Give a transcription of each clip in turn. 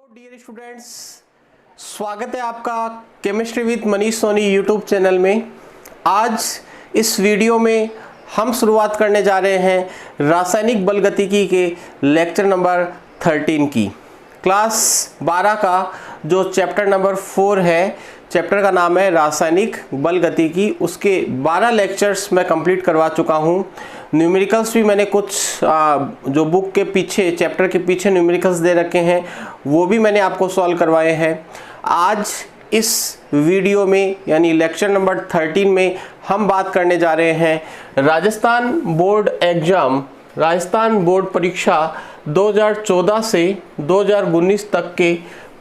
Dear students, स्वागत है आपका chemistry with Manish Soni YouTube channel में। आज इस वीडियो में हम शुरुआत करने जा रहे हैं रासायनिक बलगतिकी के लेक्चर नंबर 13 की। क्लास 12 का जो चैप्टर नंबर 4 है, चैप्टर का नाम है रासायनिक बलगतिकी। उसके 12 लेक्चर्स मैं कंप्लीट करवा चुका हूँ। न्यूमेरिकल्स भी मैंने कुछ जो बुक के पीछे, चैप्टर के पीछे न्यूमेरिकल्स दे रखे हैं, वो भी मैंने आपको सॉल्व करवाए हैं। आज इस वीडियो में यानी लेक्चर नंबर 13 में हम बात करने जा रहे हैं Rajasthan board exam, Rajasthan board परीक्षा 2014 से 2019 तक के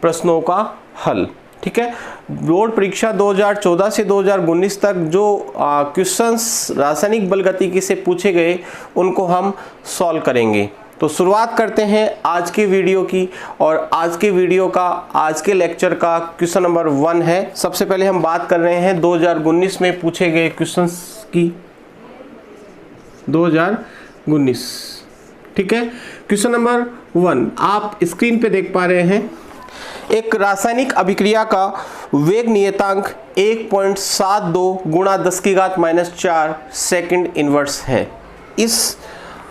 प्रश्नों का हल। ठीक है, बोर्ड परीक्षा 2014 से 2019 तक जो क्वेश्चंस रासायनिक बलगतिकी से पूछे गए उनको हम सॉल्व करेंगे। तो शुरुआत करते हैं आज के वीडियो की। और आज के वीडियो का, आज के लेक्चर का क्वेश्चन नंबर 1 है। सबसे पहले हम बात कर रहे हैं 2019 में पूछे गए क्वेश्चंस की। 2019, ठीक है। क्वेश्चन नंबर 1 आप स्क्रीन पे देख पा रहे हैं। एक रासायनिक अभिक्रिया का वेग नियतांक 1.72 गुणा 10⁻⁻⁴ सेकंड इनवर्स है। इस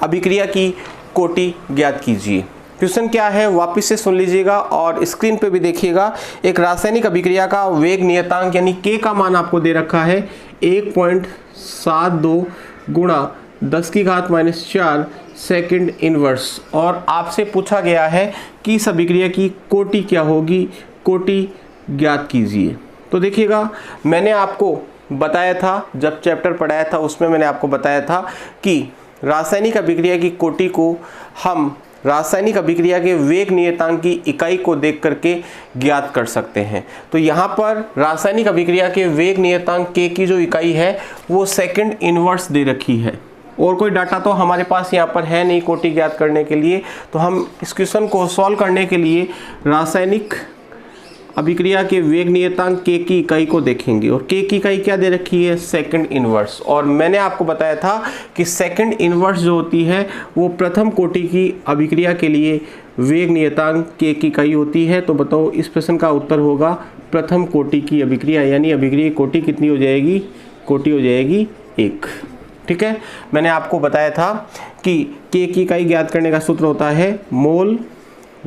अभिक्रिया की कोटि ज्ञात कीजिए। क्वेश्चन क्या है वापस से सुन लीजिएगा और स्क्रीन पे भी देखिएगा। एक रासायनिक अभिक्रिया का वेग नियतांक यानी K का मान आपको दे रखा है 1.72 गुणा 10⁻⁴ सेकंड इनवर्स, और आपसे पूछा गया है कि इस अभिक्रिया की कोटि क्या होगी, कोटि ज्ञात कीजिए। तो देखिएगा, मैंने आपको बताया था, जब चैप्टर पढ़ाया था उसमें मैंने आपको बताया था कि रासायनिक अभिक्रिया की कोटि को हम रासायनिक अभिक्रिया के वेग नियतांक की इकाई को देख करके ज्ञात कर सकते हैं। तो यहाँ पर रासायनिक अभिक्रिया के वेग नियतांक K की जो इकाई है वो सेकंड इनवर्स दे रखी है, और कोई डाटा तो हमारे पास यहाँ पर है नहीं कोटि ज्ञात करने के लिए। तो हम इस क्वेश्चन को सॉल्व करने के लिए रासायनिक अभिक्रिया के वेग नियतांक K की इकाई को देखेंगे, और K की इकाई क्या दे रखी है, सेकंड इनवर्स। और मैंने आपको बताया था कि सेकंड इनवर्स जो होती है वो प्रथम कोटि की अभिक्रिया के लिए वेग नियतांक K की इकाई होती है। तो बताओ, इस प्रश्न का उत्तर होगा प्रथम कोटि की अभिक्रिया, यानी अभिक्रिया की कोटि कितनी हो जाएगी, कोटि हो जाएगी 1। ठीक है, मैंने आपको बताया था कि K की इकाई ज्ञात करने का सूत्र होता है मोल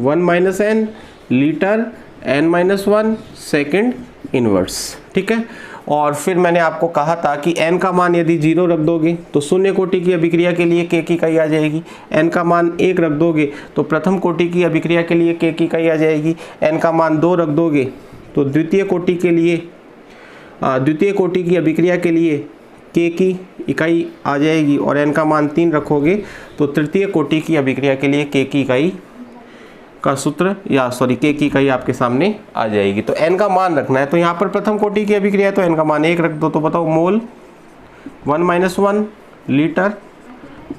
1 - n litre n-1 second inverse. ठीक है, और फिर मैंने आपको कहा था कि n का मान यदि 0 रख दोगे तो शून्य कोटि की अभिक्रिया के लिए K की इकाई आ जाएगी। n का मान 1 रख दोगे तो प्रथम कोटि की अभिक्रिया के लिए K की इकाई आ जाएगी। n का मान 2 रख दोगे तो द्वितीय कोटि के लिए, द्वितीय कोटि की अभिक्रिया के लिए K की इकाई आ जाएगी, और n का मान 3 रखोगे तो तृतीय कोटि की अभिक्रिया के लिए K की इकाई का सूत्र K की इकाई आपके सामने आ जाएगी। तो n का मान रखना है। तो यहाँ पर प्रथम कोटि की अभिक्रिया है तो n का मान 1 रख दो। तो बताओ, मोल 1 - 1 लीटर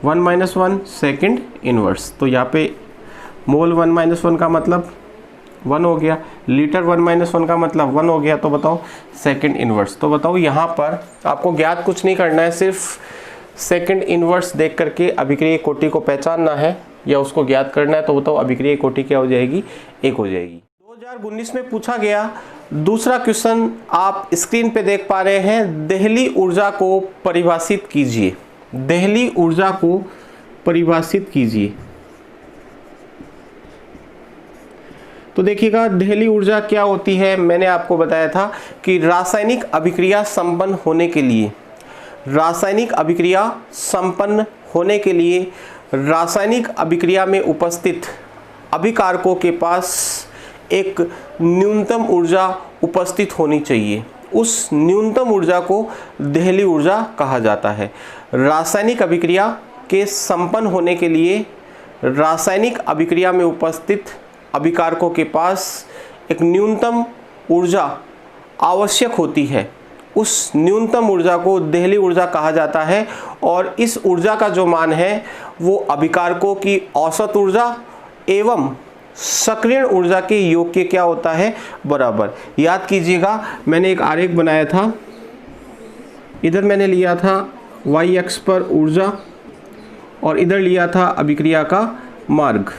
1 - 1 सेकंड इनवर्स। तो यहाँ पे मोल 1 - 1 का मतलब 1 हो गया, लीटर 1 - 1 का मतलब 1 हो गया। तो बताओ सेकंड इनवर्स। तो बताओ, यहाँ पर आपको ज्ञात कुछ नहीं करना है, सिर्फ सेकंड इनवर्स देख करके अभिक्रिया कोटि को पहचानना है या उसको ज्ञात करना है। तो बताओ अभिक्रिया कोटि क्या हो जाएगी, 1 हो जाएगी। 2019 में पूछा गया दूसरा क्वेश्चन आप स्क्रीन पे देख पा रहे हैं। देहली ऊर्जा को परिभाषित कीजिए। देहली ऊर्जा को परिभाषित कीजिए। तो देखिएगा, देहली ऊर्जा क्या होती है। मैंने आपको बताया था कि रासायनिक अभिक्रिया संपन्न होने के लिए, रासायनिक अभिक्रिया संपन्न होने के लिए रासायनिक अभिक्रिया में उपस्थित अभिकारकों के पास एक न्यूनतम ऊर्जा उपस्थित होनी चाहिए। उस न्यूनतम ऊर्जा को देहली ऊर्जा कहा जाता है। रासायनिक अभिक्रिया के संपन्न होने के लिए रासायनिक अभिक्रिया में उपस्थित अभिकारकों के पास एक न्यूनतम ऊर्जा आवश्यक होती है। उस न्यूनतम ऊर्जा को देहली ऊर्जा कहा जाता है, और इस ऊर्जा का जो मान है वो अभिकारकों की औसत ऊर्जा एवं सक्रियण ऊर्जा के योग के क्या होता है, बराबर। याद कीजिएगा, मैंने एक आरेख बनाया था। इधर मैंने लिया था y अक्ष पर ऊर्जा और इधर लिया था अभिक्रिया का मार्ग।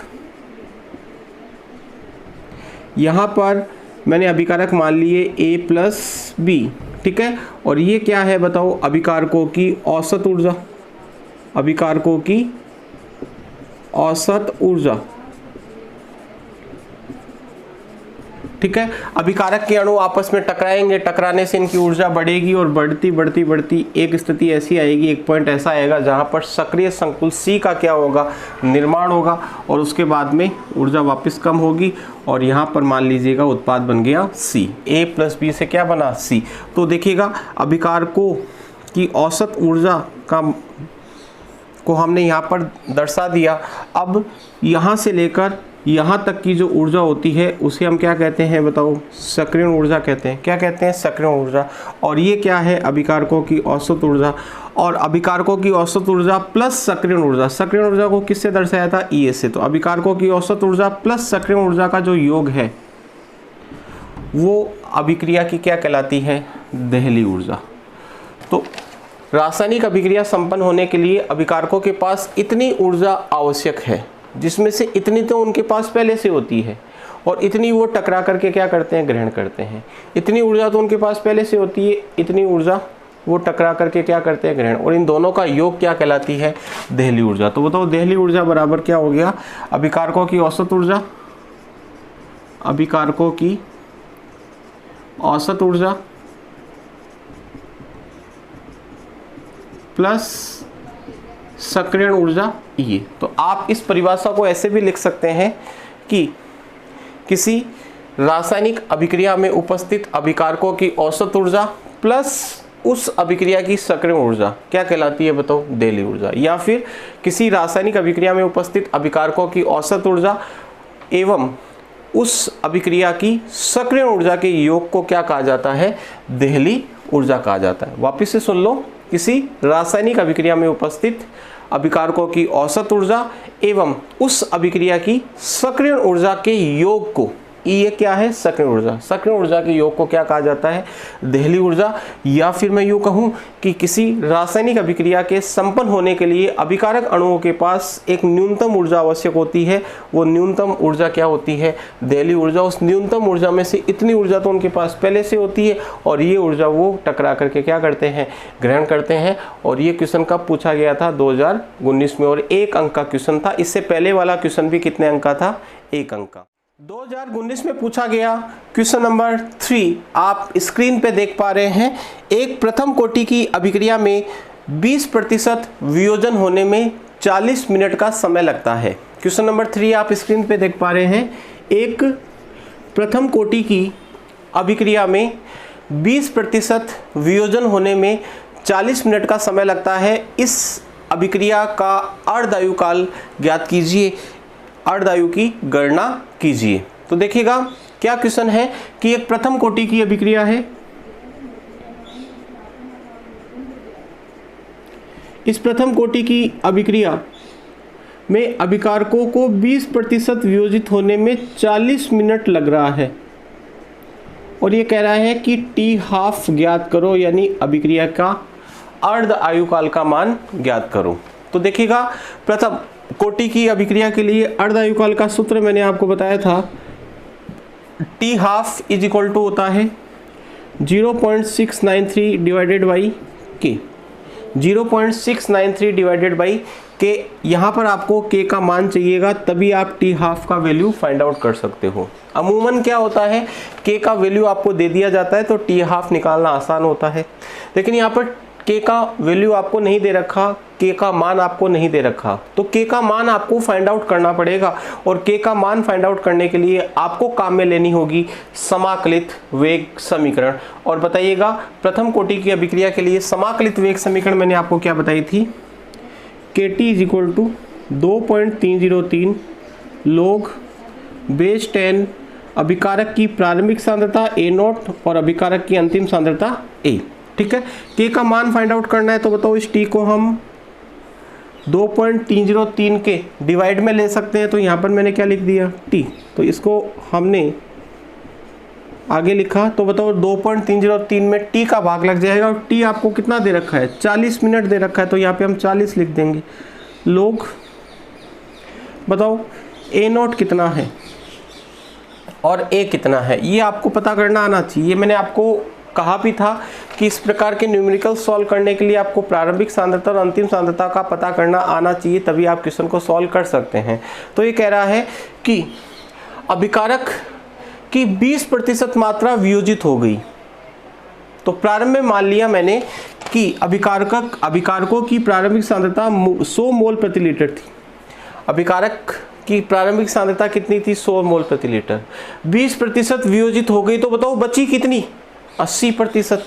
यहाँ पर मैंने अभिकारक मान लिए A+B, ठीक है। और ये क्या है बताओ, अभिकारकों की औसत ऊर्जा, अभिकारकों की औसत ऊर्जा, ठीक है। अभिकारक के अणु आपस में टकराएंगे, टकराने से इनकी ऊर्जा बढ़ेगी और बढ़ती बढ़ती बढ़ती एक स्थिति ऐसी आएगी, एक पॉइंट ऐसा आएगा जहां पर सक्रिय संकुल C का क्या होगा, निर्माण होगा, और उसके बाद में ऊर्जा वापस कम होगी और यहां पर मान लीजिएगा उत्पाद बन गया C, A+B से क्या बना C। तो देखिएगा अभिकारकों की औसत ऊर्जा को हमने यहाँ पर दर्शा दिया। अब यहाँ से लेकर यहाँ तक की जो ऊर्जा होती है उसे हम क्या कहते हैं बताओ, सक्रियण ऊर्जा कहते हैं। क्या कहते हैं, सक्रियण ऊर्जा। और ये क्या है, अभिकारकों की औसत ऊर्जा। और अभिकारकों की औसत ऊर्जा प्लस सक्रियण ऊर्जा, सक्रियण ऊर्जा को किससे दर्शाया था, E से। तो अभिकारकों की औसत ऊर्जा प्लस सक्रियण ऊर्जा का जो योग है वो अभिक्रिया की क्या कहलाती है, देहली ऊर्जा। तो रासायनिक अभिक्रिया संपन्न होने के लिए अभिकारकों के पास इतनी ऊर्जा आवश्यक है, जिसमें से इतनी तो उनके पास पहले से होती है और इतनी वो टकरा करके क्या करते हैं, ग्रहण करते हैं। इतनी ऊर्जा तो उनके पास पहले से होती है, इतनी ऊर्जा वो टकरा करके क्या करते हैं, ग्रहण। और इन दोनों का योग क्या कहलाती है, देहली ऊर्जा। तो बताओ देहली ऊर्जा बराबर क्या हो गया, अभिकारकों की औसत ऊर्जा, अभिकारकों की औसत ऊर्जा प्लस सक्रियण ऊर्जा ये। तो आप इस परिभाषा को ऐसे भी लिख सकते हैं कि किसी रासायनिक अभिक्रिया में उपस्थित अभिकारकों की औसत ऊर्जा प्लस उस अभिक्रिया की सक्रियण ऊर्जा क्या कहलाती है बताओ, देहली ऊर्जा। या फिर किसी रासायनिक अभिक्रिया में उपस्थित अभिकारकों की औसत ऊर्जा एवं उस अभिक्रिया की सक्रियण ऊर्जा के योग को क्या कहा जाता है, देहली ऊर्जा कहा जाता है। वापिस से सुन लो, किसी रासायनिक अभिक्रिया में उपस्थित अभिकारकों की औसत ऊर्जा एवं उस अभिक्रिया की सक्रियण ऊर्जा के योग को, ये क्या है, सक्रियण ऊर्जा, सक्रियण ऊर्जा के योग को क्या कहा जाता है, देहली ऊर्जा। या फिर मैं यूँ कहूँ कि किसी रासायनिक अभिक्रिया के संपन्न होने के लिए अभिकारक अणुओं के पास एक न्यूनतम ऊर्जा आवश्यक होती है, वो न्यूनतम ऊर्जा क्या होती है, देहली ऊर्जा। उस न्यूनतम ऊर्जा में से इतनी ऊर्जा तो उनके पास पहले से होती है और ये ऊर्जा वो टकरा करके क्या करते हैं, ग्रहण करते हैं। और ये क्वेश्चन कब पूछा गया था, 2019 में, और 1 अंक का क्वेश्चन था। इससे पहले वाला क्वेश्चन भी कितने अंक का था, 1 अंक का। 2019 में पूछा गया क्वेश्चन नंबर 3 आप स्क्रीन पे देख पा रहे हैं। एक प्रथम कोटि की अभिक्रिया में 20% वियोजन होने में 40 मिनट का समय लगता है। क्वेश्चन नंबर 3 आप स्क्रीन पे देख पा रहे हैं। एक प्रथम कोटि की अभिक्रिया में 20% वियोजन होने में 40 मिनट का समय लगता है। इस अभिक्रिया का अर्धायुकाल ज्ञात कीजिए, अर्धायु की गणना कीजिए। तो देखिएगा क्या क्वेश्चन है कि एक प्रथम कोटि की अभिक्रिया है, इस प्रथम कोटि की अभिक्रिया में अभिकारकों को 20% वियोजित होने में 40 मिनट लग रहा है और ये कह रहा है कि T½ ज्ञात करो, यानी अभिक्रिया का अर्ध आयुकाल का मान ज्ञात करो। तो देखिएगा प्रथम कोटि की अभिक्रिया के लिए अर्ध आयुकाल का सूत्र मैंने आपको बताया था, T½ इज इक्वल टू होता है 0.693 divided by K, 0.693 divided by K। यहाँ पर आपको K का मान चाहिएगा, तभी आप T½ का वैल्यू फाइंड आउट कर सकते हो। अमूमन क्या होता है, K का वैल्यू आपको दे दिया जाता है तो T½ निकालना आसान होता है, लेकिन यहाँ पर K का वैल्यू आपको नहीं दे रखा, K का मान आपको नहीं दे रखा, तो K का मान आपको फाइंड आउट करना पड़ेगा। और K का मान फाइंड आउट करने के लिए आपको काम में लेनी होगी समाकलित वेग समीकरण। और बताइएगा प्रथम कोटि की अभिक्रिया के लिए समाकलित वेग समीकरण मैंने आपको क्या बताई थी, KT is equal to 2.303 log base 10 अभिकारक की प्रारंभिक सांद्रता A0 और अभिकारक की अंतिम सांद्रता A। ठीक है, K का मान फाइंड आउट करना है, तो बताओ इस T को हम 2.303 के डिवाइड में ले सकते हैं। तो यहाँ पर मैंने क्या लिख दिया, T, तो इसको हमने आगे लिखा। तो बताओ 2.303 में T का भाग लग जाएगा और T आपको कितना दे रखा है, 40 मिनट दे रखा है, तो यहाँ पे हम 40 लिख देंगे। लोग बताओ A0 कितना है, और ए कितना है, ये आपको पता करना आना चाहिए। मैंने आपको कहा भी था कि इस प्रकार के न्यूमेरिकल सॉल्व करने के लिए आपको प्रारंभिक सांद्रता और अंतिम सांद्रता का पता करना आना चाहिए, तभी आप क्वेश्चन को सॉल्व कर सकते हैं। तो ये कह रहा है कि अभिकारक की 20% मात्रा वियोजित हो गई। तो प्रारंभ में मान लिया मैंने कि अभिकारकों की प्रारंभिक सांद्रता 100 मोल प्रति लीटर थी। अभिकारक की प्रारंभिक सांद्रता कितनी थी? 100 मोल प्रति लीटर। 20% वियोजित हो गई, तो बताओ बची कितनी? 80%।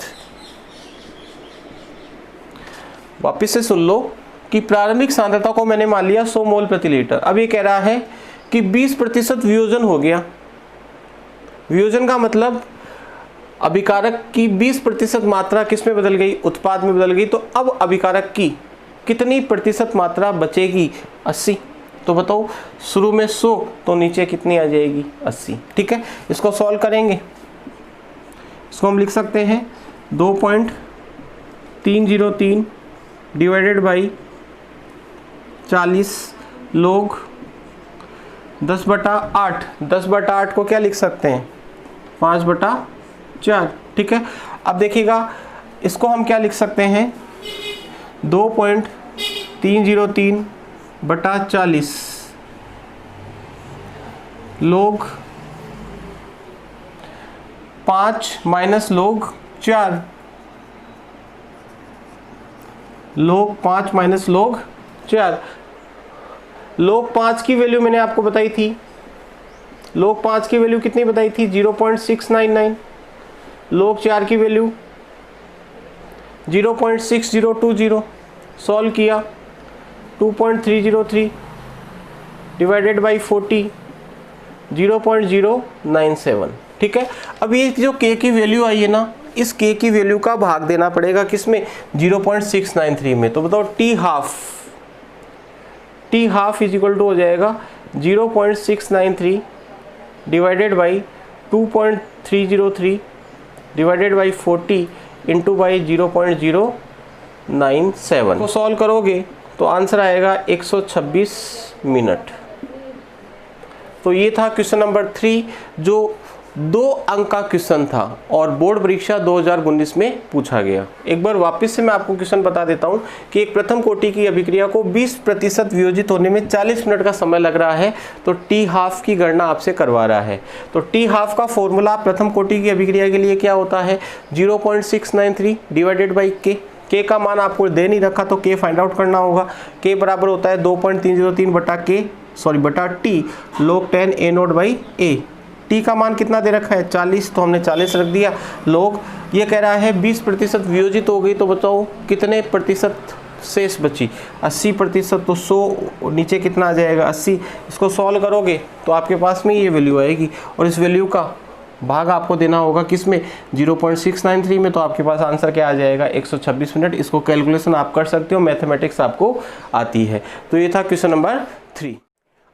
वापिस से सुन लो कि प्रारंभिक सांद्रता को मैंने मान लिया 100 मोल प्रति लीटर। अब ये कह रहा है कि 20% वियोजन हो गया। वियोजन का मतलब अभिकारक की 20% मात्रा किस में बदल गई? उत्पाद में बदल गई। तो अब अभिकारक की कितनी प्रतिशत मात्रा बचेगी? 80। तो बताओ शुरू में 100 तो नीचे कितनी आ जाएगी? 80। ठीक है, इसको सॉल्व करेंगे। इसको हम लिख सकते हैं 2.303 डिवाइडेड बाई 40 लोग 10/8। 10/8 को क्या लिख सकते हैं? 5/4। ठीक है, अब देखिएगा इसको हम क्या लिख सकते हैं? 2.303/40 लोग 5 माइनस लोग 4, लोग 5 माइनस लोग 4। लोग 5 की वैल्यू मैंने आपको बताई थी। लोग 5 की वैल्यू कितनी बताई थी? 0.699। लोग 4 की वैल्यू 0.6020। सॉल्व किया 2.303 डिवाइडेड बाई 40 0.097। ठीक है, अब ये जो k की वैल्यू आई है ना, इस k की वैल्यू का भाग देना पड़ेगा किसमें? 0.693 में। तो बताओ t half is equal to हो जाएगा 0.693 divided by 2.303 divided by 40 into by 0.097 को सॉल्व करोगे तो आंसर आएगा 126 मिनट। तो ये था क्वेश्चन नंबर 3, जो 2 अंक का क्वेश्चन था और बोर्ड परीक्षा 2019 में पूछा गया। एक बार वापस से मैं आपको क्वेश्चन बता देता हूं कि एक प्रथम कोटि की अभिक्रिया को 20% वियोजित होने में 40 मिनट का समय लग रहा है, तो टी हाफ की गणना आपसे करवा रहा है। तो टी हाफ का फॉर्मूला प्रथम कोटि की अभिक्रिया के लिए क्या होता है? 0.693 डिवाइडेड बाई के। के का मान आपको दे नहीं रखा तो के फाइंड आउट करना होगा। के बराबर होता है 2.303 बटा टी log 10 A0/A। टी का मान कितना दे रखा है? 40, तो हमने 40 रख दिया। लोग ये कह रहा है 20% वियोजित हो गई, तो बताओ कितने प्रतिशत शेष बची? 80%। तो 100 नीचे कितना आ जाएगा? 80। इसको सॉल्व करोगे तो आपके पास में ये वैल्यू आएगी और इस वैल्यू का भाग आपको देना होगा किसमें? 0.693 में। तो आपके पास आंसर क्या आ जाएगा? 126 मिनट। इसको कैलकुलेशन आप कर सकते हो, मैथमेटिक्स आपको आती है। तो ये था क्वेश्चन नंबर 3।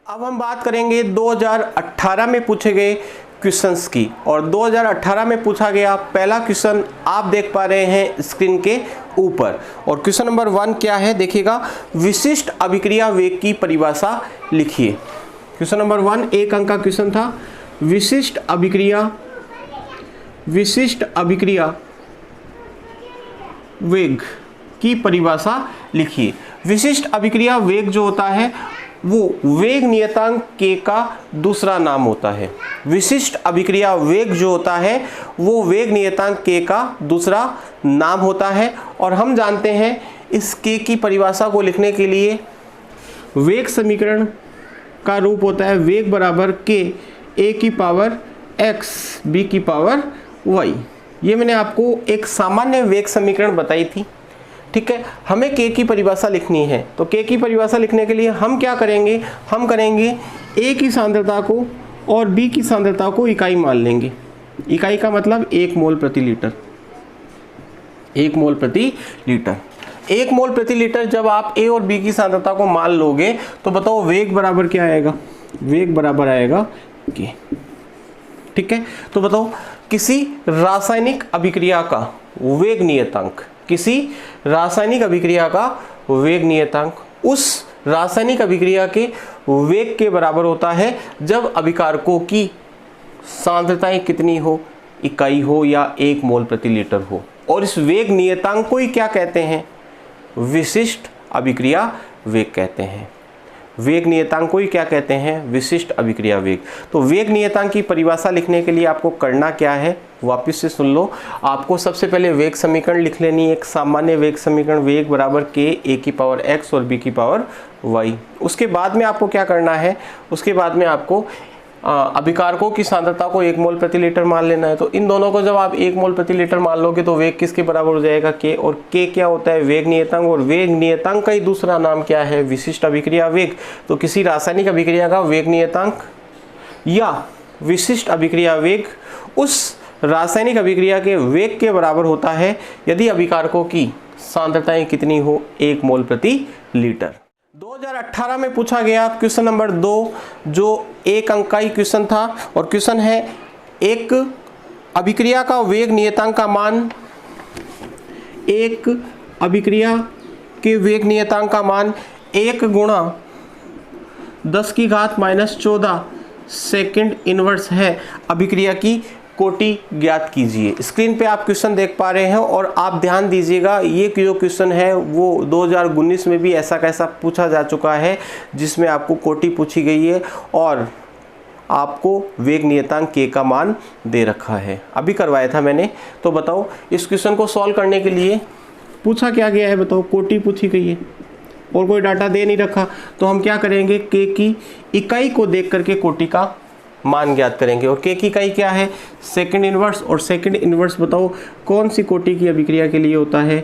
अब हम बात करेंगे 2018 में पूछे गए क्वेश्चंस की। और 2018 में पूछा गया पहला क्वेश्चन आप देख पा रहे हैं स्क्रीन के ऊपर। और क्वेश्चन नंबर 1 क्या है? देखिएगा, विशिष्ट अभिक्रिया वेग की परिभाषा लिखिए। क्वेश्चन नंबर 1 1 अंक का क्वेश्चन था। विशिष्ट अभिक्रिया वेग की परिभाषा लिखिए। विशिष्ट अभिक्रिया वेग जो होता है वो वेग नियतांक k का दूसरा नाम होता है। विशिष्ट अभिक्रिया वेग जो होता है वो वेग नियतांक k का दूसरा नाम होता है। और हम जानते हैं इस k की परिभाषा को लिखने के लिए वेग समीकरण का रूप होता है वेग बराबर k a की पावर x b की पावर y। ये मैंने आपको एक सामान्य वेग समीकरण बताई थी। ठीक है, हमें k की परिभाषा लिखनी है। तो k की परिभाषा लिखने के लिए हम क्या करेंगे? हम करेंगे a की सांद्रता को और b की सांद्रता को इकाई मान लेंगे। इकाई का मतलब 1 मोल प्रति लीटर। 1 मोल प्रति लीटर। 1 मोल प्रति लीटर जब आप a और b की सांद्रता को मान लोगे तो बताओ वेग बराबर क्या आएगा? वेग बराबर आएगा k। ठीक है, तो बताओ किसी रासायनिक अभिक्रिया का वेग नियतांक, किसी रासायनिक अभिक्रिया का वेग नियतांक उस रासायनिक अभिक्रिया के वेग के बराबर होता है जब अभिकारकों की सांद्रताएं कितनी हो, इकाई हो या 1 मोल प्रति लीटर हो। और इस वेग नियतांक को ही क्या कहते हैं, विशिष्ट अभिक्रिया वेग कहते हैं। वेग नियतांक को ही क्या कहते हैं, विशिष्ट अभिक्रिया वेग। तो वेग नियतांक की परिभाषा लिखने के लिए आपको करना क्या है, वापस से सुन लो। आपको सबसे पहले वेग समीकरण लिख लेनी है, एक सामान्य वेग समीकरण, वेग बराबर k a की पावर x और b की पावर y। उसके बाद में आपको क्या करना है, उसके बाद में आपको अभिकारकों की सांद्रता को 1 मोल प्रति लीटर मान लेना है। तो इन दोनों को जब आप 1 मोल प्रति लीटर मान लोगे तो वेग किसके बराबर हो जाएगा, k। और k क्या होता है, वेग नियतांक। और वेग नियतांक का ही दूसरा नाम क्या है, विशिष्ट अभिक्रिया वेग। तो किसी रासायनिक अभिक्रिया का वेग नियतांक या विशिष्ट अभिक्रिया वेग उस रासायनिक अभिक्रिया के वेग के बराबर होता है यदि अभिकारकों की सांद्रताएं कितनी हो, 1 मोल प्रति लीटर। 2018 में पूछा गया क्वेश्चन नंबर 2, जो 1 अंक का ही क्वेश्चन था। और क्वेश्चन है, एक अभिक्रिया का वेग नियतांक का मान, एक अभिक्रिया के वेग नियतांक का मान 1 गुणा 10 की घात -14 सेकंड इनवर्स है। अभिक्रिया की कोटि ज्ञात कीजिए। स्क्रीन पे आप क्वेश्चन देख पा रहे हैं और आप ध्यान दीजिएगा, ये जो क्वेश्चन है वो 2019 में भी ऐसा कैसा पूछा जा चुका है, जिसमें आपको कोटि पूछी गई है और आपको वेग नियतांक k का मान दे रखा है। अभी करवाया था मैंने। तो बताओ इस क्वेश्चन को सॉल्व करने के लिए पूछा क्या गया है, बताओ कोटि पूछी गई है और कोई डाटा दे नहीं रखा। तो हम क्या करेंगे, k की इकाई को देख करके कोटि का मान ज्ञात करेंगे। और k की इकाई क्या है, सेकंड इनवर्स। और सेकंड इनवर्स बताओ कौन सी कोटि की अभिक्रिया के लिए होता है,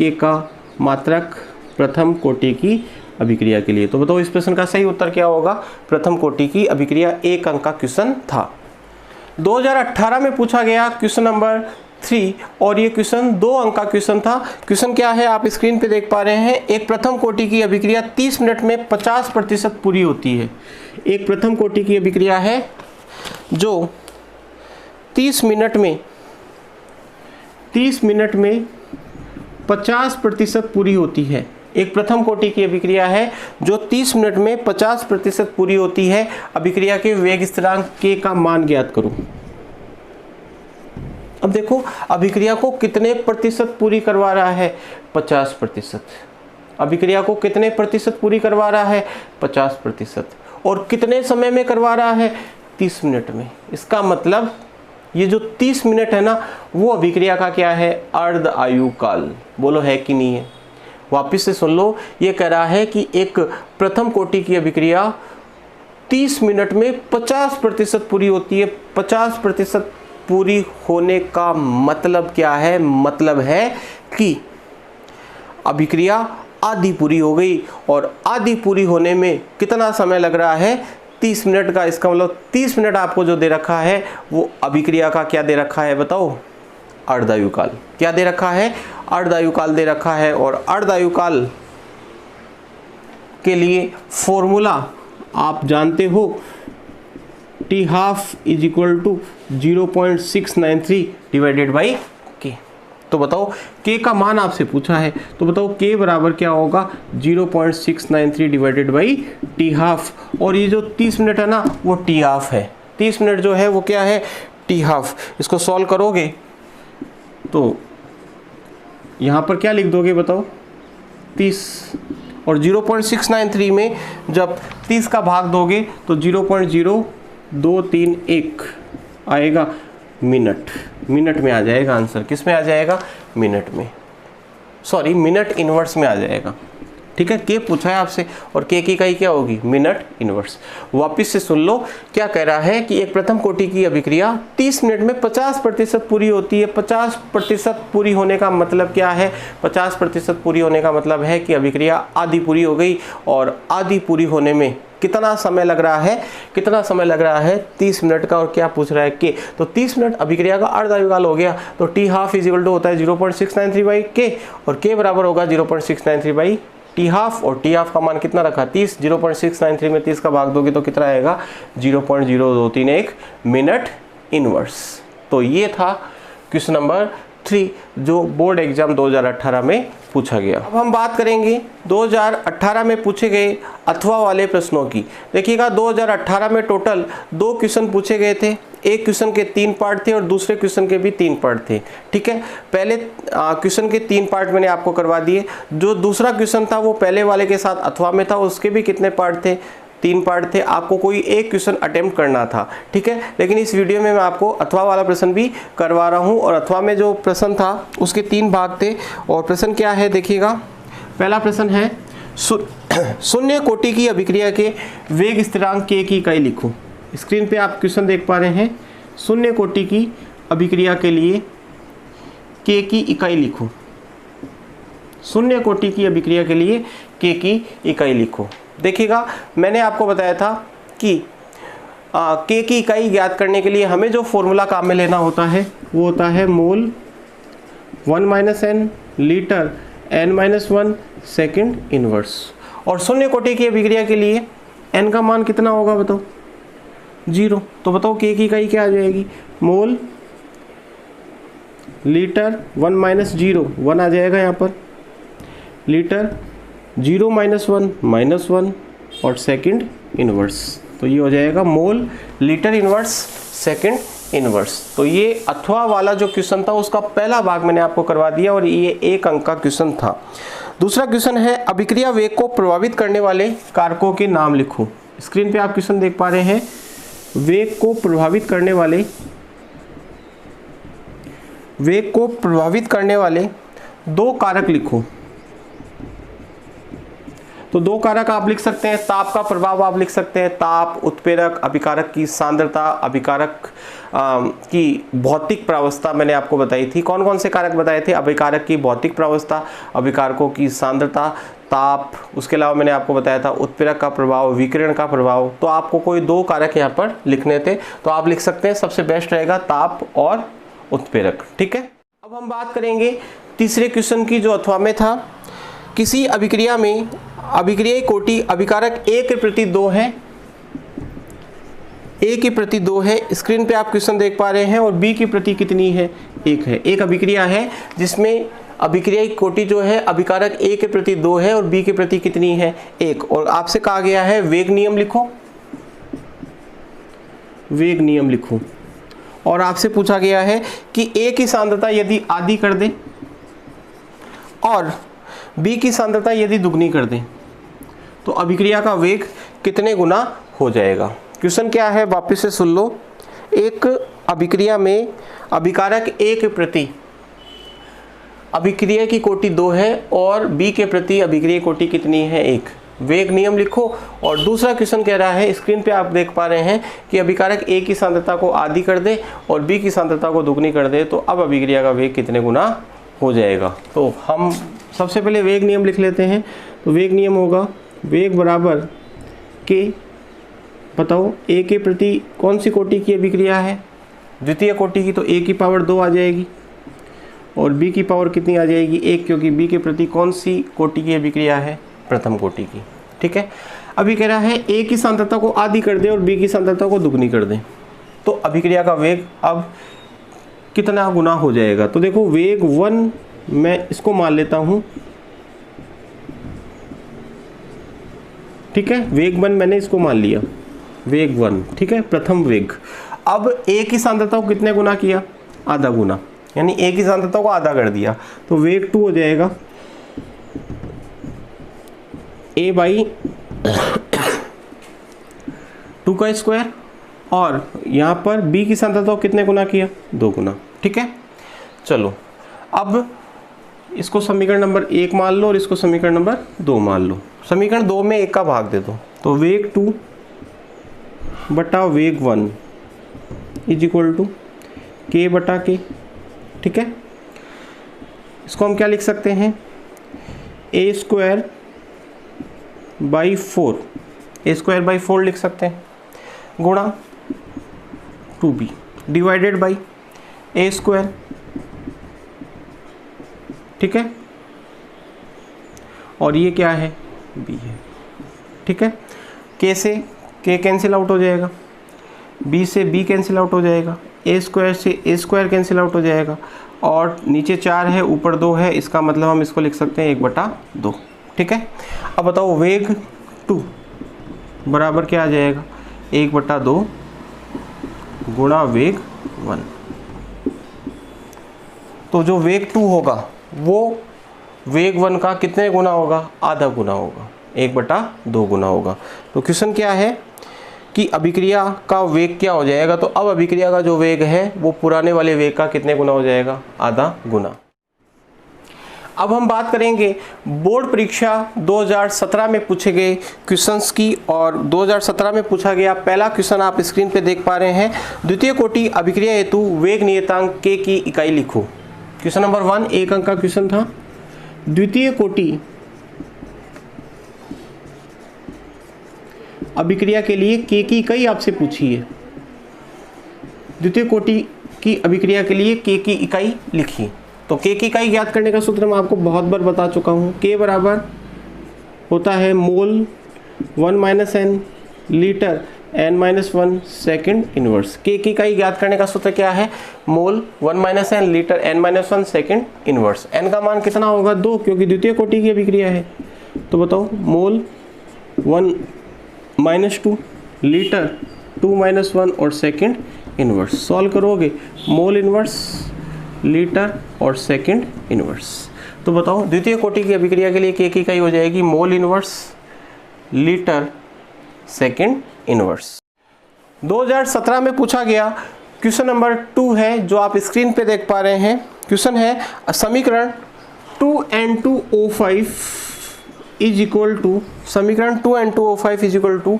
k का मात्रक प्रथम कोटि की अभिक्रिया के लिए। तो बताओ इस प्रश्न का सही उत्तर क्या होगा, प्रथम कोटि की अभिक्रिया। 1 अंक का क्वेश्चन था। 2018 में पूछा गया क्वेश्चन नंबर 3 और ये क्वेश्चन 2 अंक का क्वेश्चन था। क्वेश्चन क्या है आप स्क्रीन पे देख पा रहे हैं, एक प्रथम कोटि की अभिक्रिया 30 मिनट में 50% पूरी होती है। एक प्रथम कोटि की अभिक्रिया है जो 30 मिनट में 50% पूरी होती है। एक प्रथम कोटि की अभिक्रिया है जो 30 मिनट में 50% पूरी होती है। अभिक्रिया के वेग स्थिरांक k का मान ज्ञात करो। अब देखो अभिक्रिया को कितने प्रतिशत पूरी करवा रहा है, 50%। अभिक्रिया को कितने प्रतिशत पूरी करवा रहा है, 50%। और कितने समय में करवा रहा है, 30 मिनट में। इसका मतलब ये जो 30 मिनट है ना, वो अभिक्रिया का क्या है, अर्ध आयु काल। बोलो है कि नहीं है। वापिस से सुन लो, ये कह रहा है कि एक प्रथम कोटि की अभिक्रिया 30 मिनट में 50% पूरी होती है। 50% पूरी होने का मतलब क्या है, मतलब है कि अभिक्रिया आधी पूरी हो गई। और आधी पूरी होने में कितना समय लग रहा है, 30 मिनट का। इसका मतलब 30 मिनट आपको जो दे रखा है वो अभिक्रिया का क्या दे रखा है, बताओ, अर्धायुकाल। क्या दे रखा है, अर्धायुकाल दे रखा है। और अर्धायुकाल के लिए फॉर्मूला आप जानते हो, T12 = 0.693 डिवाइडेड बाई k। तो बताओ k का मान आपसे पूछा है, तो बताओ k बराबर क्या होगा, 0.693 डिवाइडेड बाई T12। और ये जो 30 मिनट है ना, वो T12 है। 30 मिनट जो है वो क्या है, T12। इसको सॉल्व करोगे तो यहाँ पर क्या लिख दोगे, बताओ, 30। और 0.693 में जब 30 का भाग दोगे तो 0.0231 आएगा मिनट। मिनट में आ जाएगा आंसर। किस में आ जाएगा, मिनट में, सॉरी मिनट इनवर्स में आ जाएगा। ठीक है, के पूछा है आपसे और के की इकाई क्या होगी, मिनट इनवर्स। वापिस से सुन लो, क्या कह रहा है कि एक प्रथम कोटि की अभिक्रिया 30 मिनट में 50% पूरी होती है। 50% पूरी होने का मतलब क्या है, 50% पूरी होने का मतलब है कि अभिक्रिया आधी पूरी हो गई। और आधी पूरी होने में कितना समय लग रहा है, कितना समय लग रहा है, 30 मिनट का। और क्या पूछ रहा है, के। तो 30 मिनट अभिक्रिया का अर्धायुकाल हो गया। तो T12 होता है 0.693 बाई के, और के बराबर होगा 0.693 बाई T12। और T12 का मान कितना रखा, 30। 0.693 में 30 का भाग दोगे तो कितना आएगा, 0.0231 मिनट इनवर्स। तो ये था क्वेश्चन नंबर 3 जो बोर्ड एग्जाम 2018 में पूछा गया। अब हम बात करेंगे 2018 में पूछे गए अथवा वाले प्रश्नों की। देखिएगा 2018 में टोटल 2 क्वेश्चन पूछे गए थे। एक क्वेश्चन के 3 पार्ट थे और दूसरे क्वेश्चन के भी 3 पार्ट थे। ठीक है, पहले क्वेश्चन के 3 पार्ट मैंने आपको करवा दिए। जो दूसरा क्वेश्चन था वो पहले वाले के साथ अथवा में था, उसके भी कितने पार्ट थे? 3 पार्ट थे। आपको कोई एक क्वेश्चन अटेम्प्ट करना था। ठीक है, लेकिन इस वीडियो में मैं आपको अथवा वाला प्रश्न भी करवा रहा हूँ। और अथवा में जो प्रश्न था उसके 3 भाग थे। और प्रश्न क्या है देखिएगा, पहला प्रश्न है शून्य कोटि की अभिक्रिया के वेग स्थिरांक k की इकाई लिखो। स्क्रीन पे आप क्वेश्चन देख पा रहे हैं, शून्य कोटि की अभिक्रिया के लिए k की इकाई लिखो। शून्य कोटि की अभिक्रिया के लिए k की इकाई लिखो। देखिएगा, मैंने आपको बताया था कि k की इकाई ज्ञात करने के लिए हमें जो फॉर्मूला काम में लेना होता है वो होता है मोल 1 - n litre n-1 second inverse. और शून्य कोटि की अभिक्रिया के लिए n का मान कितना होगा बताओ? 0। तो बताओ k की इकाई क्या आ जाएगी? मोल लीटर 1 - 0, 1 आ जाएगा यहाँ पर, लीटर 0 - 1 -1 और सेकंड इनवर्स। तो ये हो जाएगा mole litre inverse second inverse. तो ये अथवा वाला जो क्वेश्चन था उसका पहला भाग मैंने आपको करवा दिया और ये 1 अंक का क्वेश्चन था। दूसरा क्वेश्चन है अभिक्रिया वेग को प्रभावित करने वाले कारकों के नाम लिखो। स्क्रीन पे आप क्वेश्चन देख पा रहे हैं, वेग को प्रभावित करने वाले 2 कारक लिखो। तो 2 कारक आप लिख सकते हैं, ताप का प्रभाव आप लिख सकते हैं, ताप, उत्प्रेरक, अभिकारक की सांद्रता, अभिकारक की भौतिक प्रावस्था मैंने आपको बताई थी। कौन कौन से कारक बताए थे? अभिकारक की भौतिक प्रावस्था, अभिकारकों की सांद्रता, ताप, उसके अलावा मैंने आपको बताया था उत्प्रेरक का प्रभाव, विकिरण का प्रभाव। तो आपको कोई 2 कारक यहाँ पर लिखने थे, तो आप लिख सकते हैं, सबसे बेस्ट रहेगा ताप और उत्प्रेरक। ठीक है, अब हम बात करेंगे तीसरे क्वेश्चन की जो अथवा में था। किसी अभिक्रिया में अभिक्रियाई कोटि अभिकारक A के प्रति 2 है, A के प्रति 2 है। स्क्रीन पे आप क्वेश्चन देख पा रहे हैं। और B की प्रति कितनी है? 1 है। एक अभिक्रिया है जिसमें अभिक्रियाई कोटि जो है अभिकारक A के प्रति 2 है और B के प्रति कितनी है? 1। और आपसे कहा गया है वेग नियम लिखो, वेग नियम लिखो। और आपसे पूछा गया है कि A की सांद्रता यदि आधी कर दें और B की सांद्रता यदि दुगनी कर दें तो अभिक्रिया का वेग कितने गुना हो जाएगा? क्वेश्चन क्या है वापस से सुन लो। एक अभिक्रिया में अभिकारक A के प्रति अभिक्रिया की कोटि 2 है और B के प्रति अभिक्रिया कोटि कितनी है? 1। वेग नियम लिखो। और दूसरा क्वेश्चन कह रहा है, स्क्रीन पे आप देख पा रहे हैं कि अभिकारक A की सांद्रता को आधी कर दे और B की सांद्रता को दुगनी कर दे तो अब अभिक्रिया का वेग कितने गुना हो जाएगा? तो हम सबसे पहले वेग नियम लिख लेते हैं। तो वेग नियम होगा वेग बराबर k, बताओ A के प्रति कौन सी कोटि की अभिक्रिया है? द्वितीय कोटि की, तो A की पावर 2 आ जाएगी और B की पावर कितनी आ जाएगी? 1, क्योंकि B के प्रति कौन सी कोटि की अभिक्रिया है? प्रथम कोटि की। ठीक है, अभी कह रहा है A की सांद्रता को आधी कर दे और B की सांद्रता को दुगनी कर दे तो अभिक्रिया का वेग अब कितना गुना हो जाएगा? तो देखो वेग 1 मैं इसको मान लेता हूं। ठीक है, वेग 1 मैंने इसको मान लिया, वेग 1। ठीक है, प्रथम वेग। अब A की सांद्रता को कितने गुना किया? आधा गुना, यानी A की सांद्रता को आधा कर दिया तो वेग 2 हो जाएगा A बाई 2 का स्क्वायर। और यहाँ पर B की सांद्रता को कितने गुना किया? 2 गुना। ठीक है, चलो अब इसको समीकरण नंबर 1 मान लो और इसको समीकरण नंबर 2 मान लो। समीकरण 2 में 1 का भाग दे दो तो वेग 2 बटा वेग 1 इज इक्वल टू k बटा k। ठीक है, इसको हम क्या लिख सकते हैं? a square by 4, a square by 4 लिख सकते हैं, गुणा 2b divided by a square. ठीक है, और ये क्या है? b है। ठीक है, k से k कैंसिल आउट हो जाएगा, b से b कैंसिल आउट हो जाएगा, a स्क्वायर से a स्क्वायर कैंसिल आउट हो जाएगा और नीचे 4 है ऊपर 2 है, इसका मतलब हम इसको लिख सकते हैं 1/2। ठीक है, अब बताओ वेग 2 बराबर क्या आ जाएगा? 1/2 गुणा वेग 1। तो जो वेग 2 होगा वो वेग 1 का कितने गुना होगा? आधा गुना होगा, 1/2 गुना होगा। तो क्वेश्चन क्या है कि अभिक्रिया का वेग क्या हो जाएगा? तो अब अभिक्रिया का जो वेग है वो पुराने वाले वेग का कितने गुना हो जाएगा? आधा गुना। अब हम बात करेंगे बोर्ड परीक्षा 2017 में पूछे गए क्वेश्चंस की, और 2017 में पूछा गया पहला क्वेश्चन आप स्क्रीन पे देख पा रहे हैं। द्वितीय कोटि अभिक्रिया हेतु वेग नियतांक k की इकाई लिखो। क्वेश्चन नंबर 1 1 अंक का क्वेश्चन था। द्वितीय कोटि अभिक्रिया के लिए k की इकाई आपसे पूछी है। द्वितीय कोटि की अभिक्रिया के लिए k की इकाई लिखिए। तो k की इकाई ज्ञात करने का सूत्र मैं आपको बहुत बार बता चुका हूँ। k बराबर होता है मोल 1 - n litre n-1 second inverse. k की इकाई ज्ञात करने का सूत्र क्या है? मोल 1 - n litre n-1 second inverse. n का मान कितना होगा? 2, क्योंकि द्वितीय कोटि की अभिक्रिया है। तो बताओ मोल 1 - 2 लीटर 2 - 1 और सेकेंड इनवर्स। सॉल्व करोगे मोल इनवर्स लीटर और सेकेंड इनवर्स। तो बताओ द्वितीय कोटि की अभिक्रिया के लिए k की इकाई हो जाएगी mole inverse litre second inverse. 2017 में पूछा गया क्वेश्चन नंबर 2 है जो आप स्क्रीन पे देख पा रहे हैं। क्वेश्चन है समीकरण 2n2O5 इज इक्वल टू, समीकरण 2n2O5 is equal to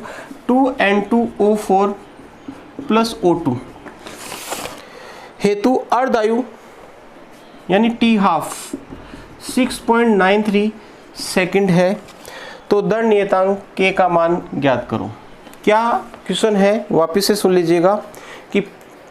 2n2O4 plus O2 हेतु अर्धायु यानी t हाफ 6.93 सेकंड है। तो दर नियतांक k का मान ज्ञात करो। क्या क्वेश्चन है वापस से सुन लीजिएगा कि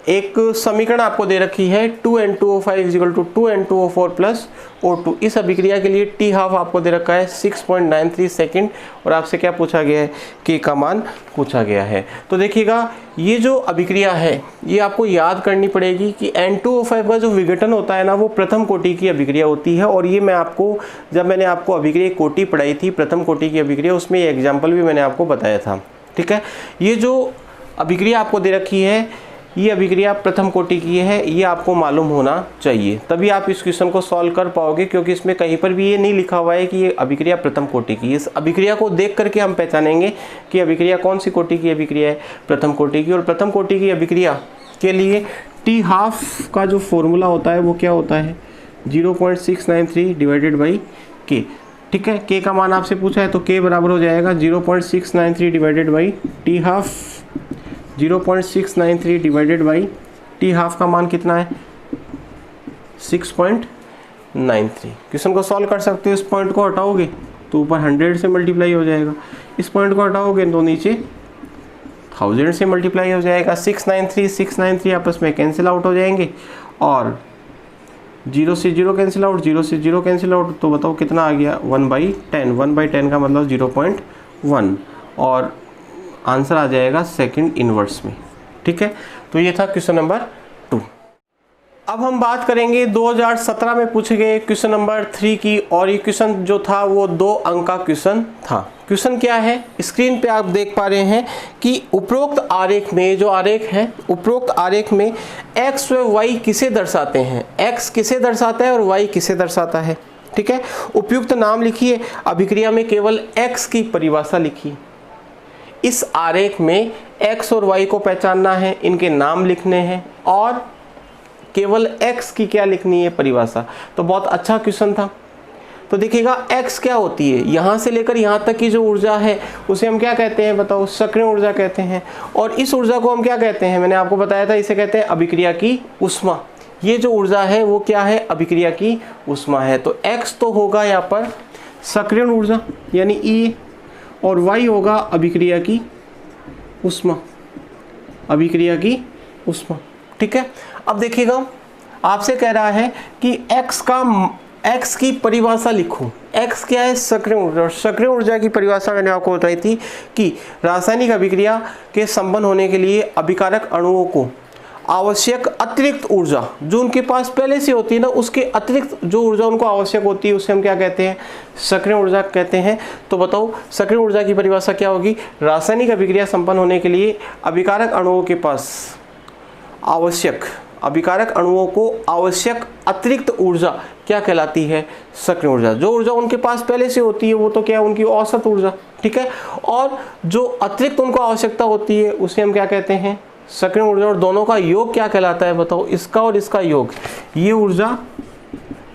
एक समीकरण आपको दे रखी है 2n2O5 equal to 2n2O4 plus O2। इस अभिक्रिया के लिए t हाफ आपको दे रखा है 6.93 सेकंड और आपसे क्या पूछा गया है? k का मान पूछा गया है। तो देखिएगा ये जो अभिक्रिया है ये आपको याद करनी पड़ेगी कि n2O5 का जो विघटन होता है ना वो प्रथम कोटि की अभिक्रिया होती है। और ये मैं आपको जब मैंने आपको अभिक्रिया कोटि पढ़ाई थी प्रथम कोटि की अभिक्रिया, उसमें ये एग्जाम्पल भी मैंने आपको बताया था। ठीक है, ये जो अभिक्रिया आपको दे रखी है ये अभिक्रिया प्रथम कोटि की है, ये आपको मालूम होना चाहिए, तभी आप इस क्वेश्चन को सॉल्व कर पाओगे। क्योंकि इसमें कहीं पर भी ये नहीं लिखा हुआ है कि ये अभिक्रिया प्रथम कोटि की। इस अभिक्रिया को देख करके हम पहचानेंगे कि अभिक्रिया कौन सी कोटि की अभिक्रिया है? प्रथम कोटि की। और प्रथम कोटि की अभिक्रिया के लिए टी हाफ का जो फॉर्मूला होता है वो क्या होता है? 0.693 डिवाइडेड बाई के। ठीक है, के का मान आपसे पूछा है तो के बराबर हो जाएगा 0.693 divided by T half. 0.693 divided by T half का मान कितना है? 6.93। क्वेश्चन को सॉल्व कर सकते हो। इस पॉइंट को हटाओगे तो ऊपर 100 से मल्टीप्लाई हो जाएगा, इस पॉइंट को हटाओगे तो नीचे 1000 से मल्टीप्लाई हो जाएगा। 693 आपस में कैंसिल आउट हो जाएंगे और 0 से 0 कैंसिल आउट, 0 से 0 कैंसिल आउट। तो बताओ कितना आ गया? 1/10। 1/10 का मतलब 0.1 और आंसर आ जाएगा सेकंड इनवर्स में। ठीक है, तो ये था क्वेश्चन नंबर 2। अब हम बात करेंगे 2017 में पूछे गए क्वेश्चन नंबर 3 की, और ये क्वेश्चन जो था वो 2 अंक का क्वेश्चन था। क्वेश्चन क्या है? स्क्रीन पे आप देख पा रहे हैं कि उपरोक्त आरेख में, जो आरेख है उपरोक्त आरेख में x व y किसे दर्शाते हैं? x किसे दर्शाता है और y किसे दर्शाता है? ठीक है, उपयुक्त नाम लिखिए। अभिक्रिया में केवल x की परिभाषा लिखिए। इस आरेख में x और y को पहचानना है, इनके नाम लिखने हैं और केवल x की क्या लिखनी है? परिभाषा। तो बहुत अच्छा क्वेश्चन था। तो देखिएगा x क्या होती है? यहाँ से लेकर यहाँ तक की जो ऊर्जा है उसे हम क्या कहते हैं? बताओ, सक्रिय ऊर्जा कहते हैं। और इस ऊर्जा को हम क्या कहते हैं? मैंने आपको बताया था, इसे कहते हैं अभिक्रिया की ऊष्मा। ये जो ऊर्जा है वो क्या है? अभिक्रिया की ऊष्मा है। तो x तो होगा यहाँ पर सक्रिय ऊर्जा यानी E, और y होगा अभिक्रिया की ऊष्मा, अभिक्रिया की ऊष्मा। ठीक है, अब देखिएगा आपसे कह रहा है कि x की परिभाषा लिखो। x क्या है? सक्रिय ऊर्जा। सक्रिय ऊर्जा की परिभाषा मैंने आपको बताई थी कि रासायनिक अभिक्रिया के संपन्न होने के लिए अभिकारक अणुओं को आवश्यक अतिरिक्त ऊर्जा जो उनके पास पहले से होती है ना, उसके अतिरिक्त जो ऊर्जा उनको आवश्यक होती है उसे हम क्या कहते हैं? सक्रिय ऊर्जा कहते हैं। तो बताओ सक्रिय ऊर्जा की परिभाषा क्या होगी? रासायनिक अभिक्रिया संपन्न होने के लिए अभिकारक अणुओं के पास आवश्यक अभिकारक अणुओं को आवश्यक अतिरिक्त ऊर्जा क्या कहलाती है? सक्रिय ऊर्जा। जो ऊर्जा उनके पास पहले से होती है वो तो क्या है? उनकी औसत ऊर्जा, ठीक है। और जो अतिरिक्त उनको आवश्यकता होती है उसे हम क्या कहते हैं? सक्रिय ऊर्जा। और दोनों का योग क्या कहलाता है बताओ? इसका और इसका योग, ये ऊर्जा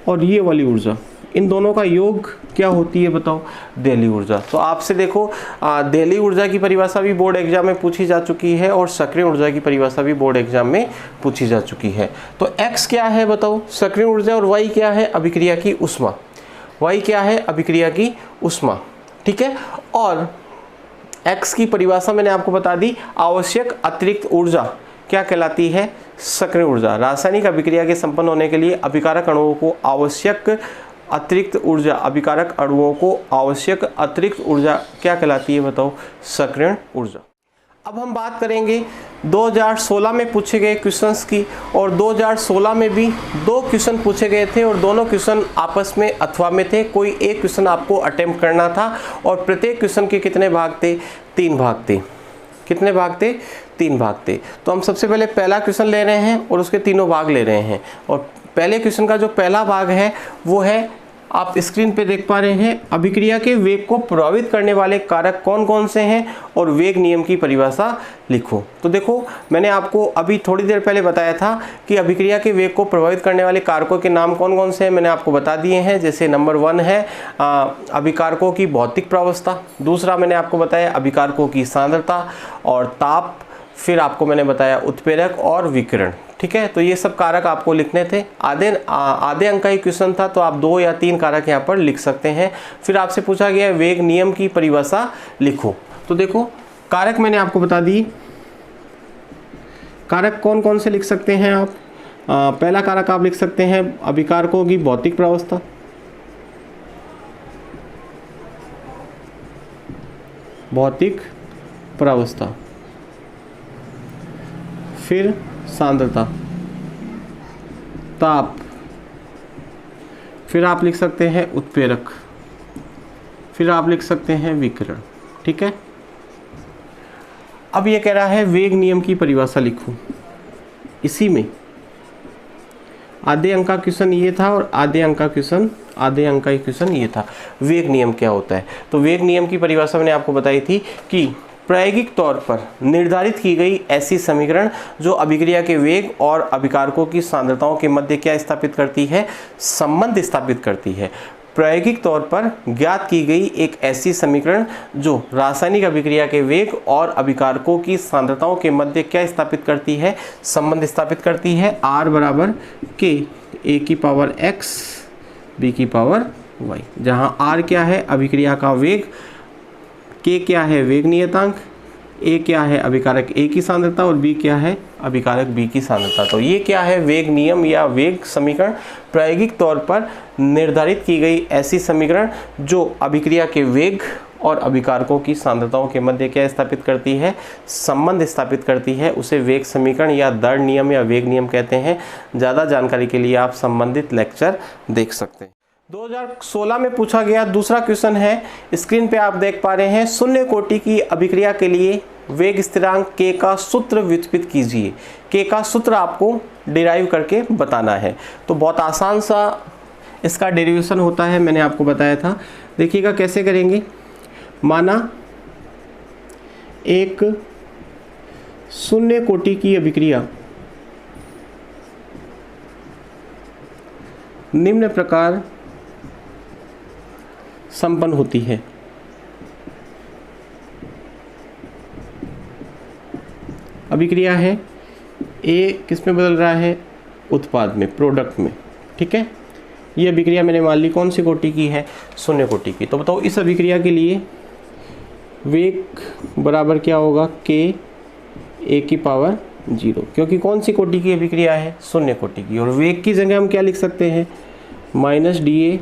और ये वाली ऊर्जा, इन दोनों का योग क्या होती है बताओ? देहली ऊर्जा। तो आपसे देखो देहली ऊर्जा की परिभाषा भी बोर्ड एग्जाम में पूछी जा चुकी है और सक्रिय ऊर्जा की परिभाषा भी बोर्ड एग्जाम में पूछी जा चुकी है। तो x क्या है बताओ? सक्रिय ऊर्जा। और y क्या है? अभिक्रिया की ऊष्मा। y क्या है? अभिक्रिया की ऊष्मा, ठीक है। और x की परिभाषा मैंने आपको बता दी, आवश्यक अतिरिक्त ऊर्जा क्या कहलाती है? सक्रिय ऊर्जा। रासायनिक अभिक्रिया के संपन्न होने के लिए अभिकारक अणुओं को आवश्यक अतिरिक्त ऊर्जा, अभिकारक अणुओं को आवश्यक अतिरिक्त ऊर्जा क्या कहलाती है बताओ? सक्रिय ऊर्जा। अब हम बात करेंगे 2016 में पूछे गए क्वेश्चंस की। और 2016 में भी 2 क्वेश्चन पूछे गए थे और दोनों क्वेश्चन आपस में अथवा में थे। कोई एक क्वेश्चन आपको अटेम्प्ट करना था और प्रत्येक क्वेश्चन के कितने भाग थे? 3 भाग थे। कितने भाग थे? 3 भाग थे। तो हम सबसे पहले पहला क्वेश्चन ले रहे हैं और उसके तीनों भाग ले रहे हैं। और पहले क्वेश्चन का जो पहला भाग है वो है, आप स्क्रीन पे देख पा रहे हैं, अभिक्रिया के वेग को प्रभावित करने वाले कारक कौन कौन से हैं और वेग नियम की परिभाषा लिखो। तो देखो, मैंने आपको अभी थोड़ी देर पहले बताया था कि अभिक्रिया के वेग को प्रभावित करने वाले कारकों के नाम कौन कौन से हैं, मैंने आपको बता दिए हैं। जैसे नंबर 1 है अभिकारकों की भौतिक प्रावस्था, दूसरा मैंने आपको बताया अभिकारकों की सांद्रता और ताप, फिर आपको मैंने बताया उत्प्रेरक और विकिरण, ठीक है। तो ये सब कारक आपको लिखने थे। आधे अंक का ही क्वेश्चन था तो आप 2 या 3 कारक यहाँ पर लिख सकते हैं। फिर आपसे पूछा गया वेग नियम की परिभाषा लिखो। तो देखो, कारक मैंने आपको बता दी। कारक कौन कौन से लिख सकते हैं आप? पहला कारक आप लिख सकते हैं अभिकारकों की भौतिक प्रावस्था, भौतिक प्रावस्था, फिर सांद्रता, ताप, फिर आप लिख सकते हैं उत्प्रेरक, फिर आप लिख सकते हैं विकिरण, ठीक है। अब ये कह रहा है वेग नियम की परिभाषा लिखो। इसी में आधे अंक का क्वेश्चन ये था और आधे अंक का क्वेश्चन ये था, वेग नियम क्या होता है। तो वेग नियम की परिभाषा मैंने आपको बताई थी कि प्रायोगिक तौर पर निर्धारित की गई ऐसी समीकरण जो अभिक्रिया के वेग और अभिकारकों की सांद्रताओं के मध्य क्या स्थापित करती है? संबंध स्थापित करती है। प्रायोगिक तौर पर ज्ञात की गई एक ऐसी समीकरण जो रासायनिक अभिक्रिया के वेग और अभिकारकों की सांद्रताओं के मध्य क्या स्थापित करती है? संबंध स्थापित करती है। R बराबर K A की पावर X B की पावर Y, जहाँ R क्या है? अभिक्रिया का वेग, K क्या है? वेग नियतांक, A क्या है? अभिकारक A की सांद्रता और B क्या है? अभिकारक B की सांद्रता। तो ये क्या है? वेग नियम या वेग समीकरण। प्रायोगिक तौर पर निर्धारित की गई ऐसी समीकरण जो अभिक्रिया के वेग और अभिकारकों की सांद्रताओं के मध्य क्या स्थापित करती है? संबंध स्थापित करती है। उसे वेग समीकरण या दर नियम या वेग नियम कहते हैं। ज़्यादा जानकारी के लिए आप संबंधित लेक्चर देख सकते हैं। 2016 में पूछा गया दूसरा क्वेश्चन है, स्क्रीन पे आप देख पा रहे हैं, शून्य कोटि की अभिक्रिया के लिए वेग स्थिरांक K का सूत्र व्युत्पन्न कीजिए। K का सूत्र आपको डिराइव करके बताना है। तो बहुत आसान सा इसका डेरिवेशन होता है, मैंने आपको बताया था। देखिएगा कैसे करेंगे। माना एक शून्य कोटि की अभिक्रिया निम्न प्रकार संपन्न होती है। अभिक्रिया है, A किस में बदल रहा है? उत्पाद में, प्रोडक्ट में, ठीक है। ये अभिक्रिया मैंने मान ली कौन सी कोटि की है? शून्य कोटि की। तो बताओ इस अभिक्रिया के लिए वेग बराबर क्या होगा? K A की पावर 0, क्योंकि कौन सी कोटि की अभिक्रिया है? शून्य कोटि की। और वेग की जगह हम क्या लिख सकते हैं? -dA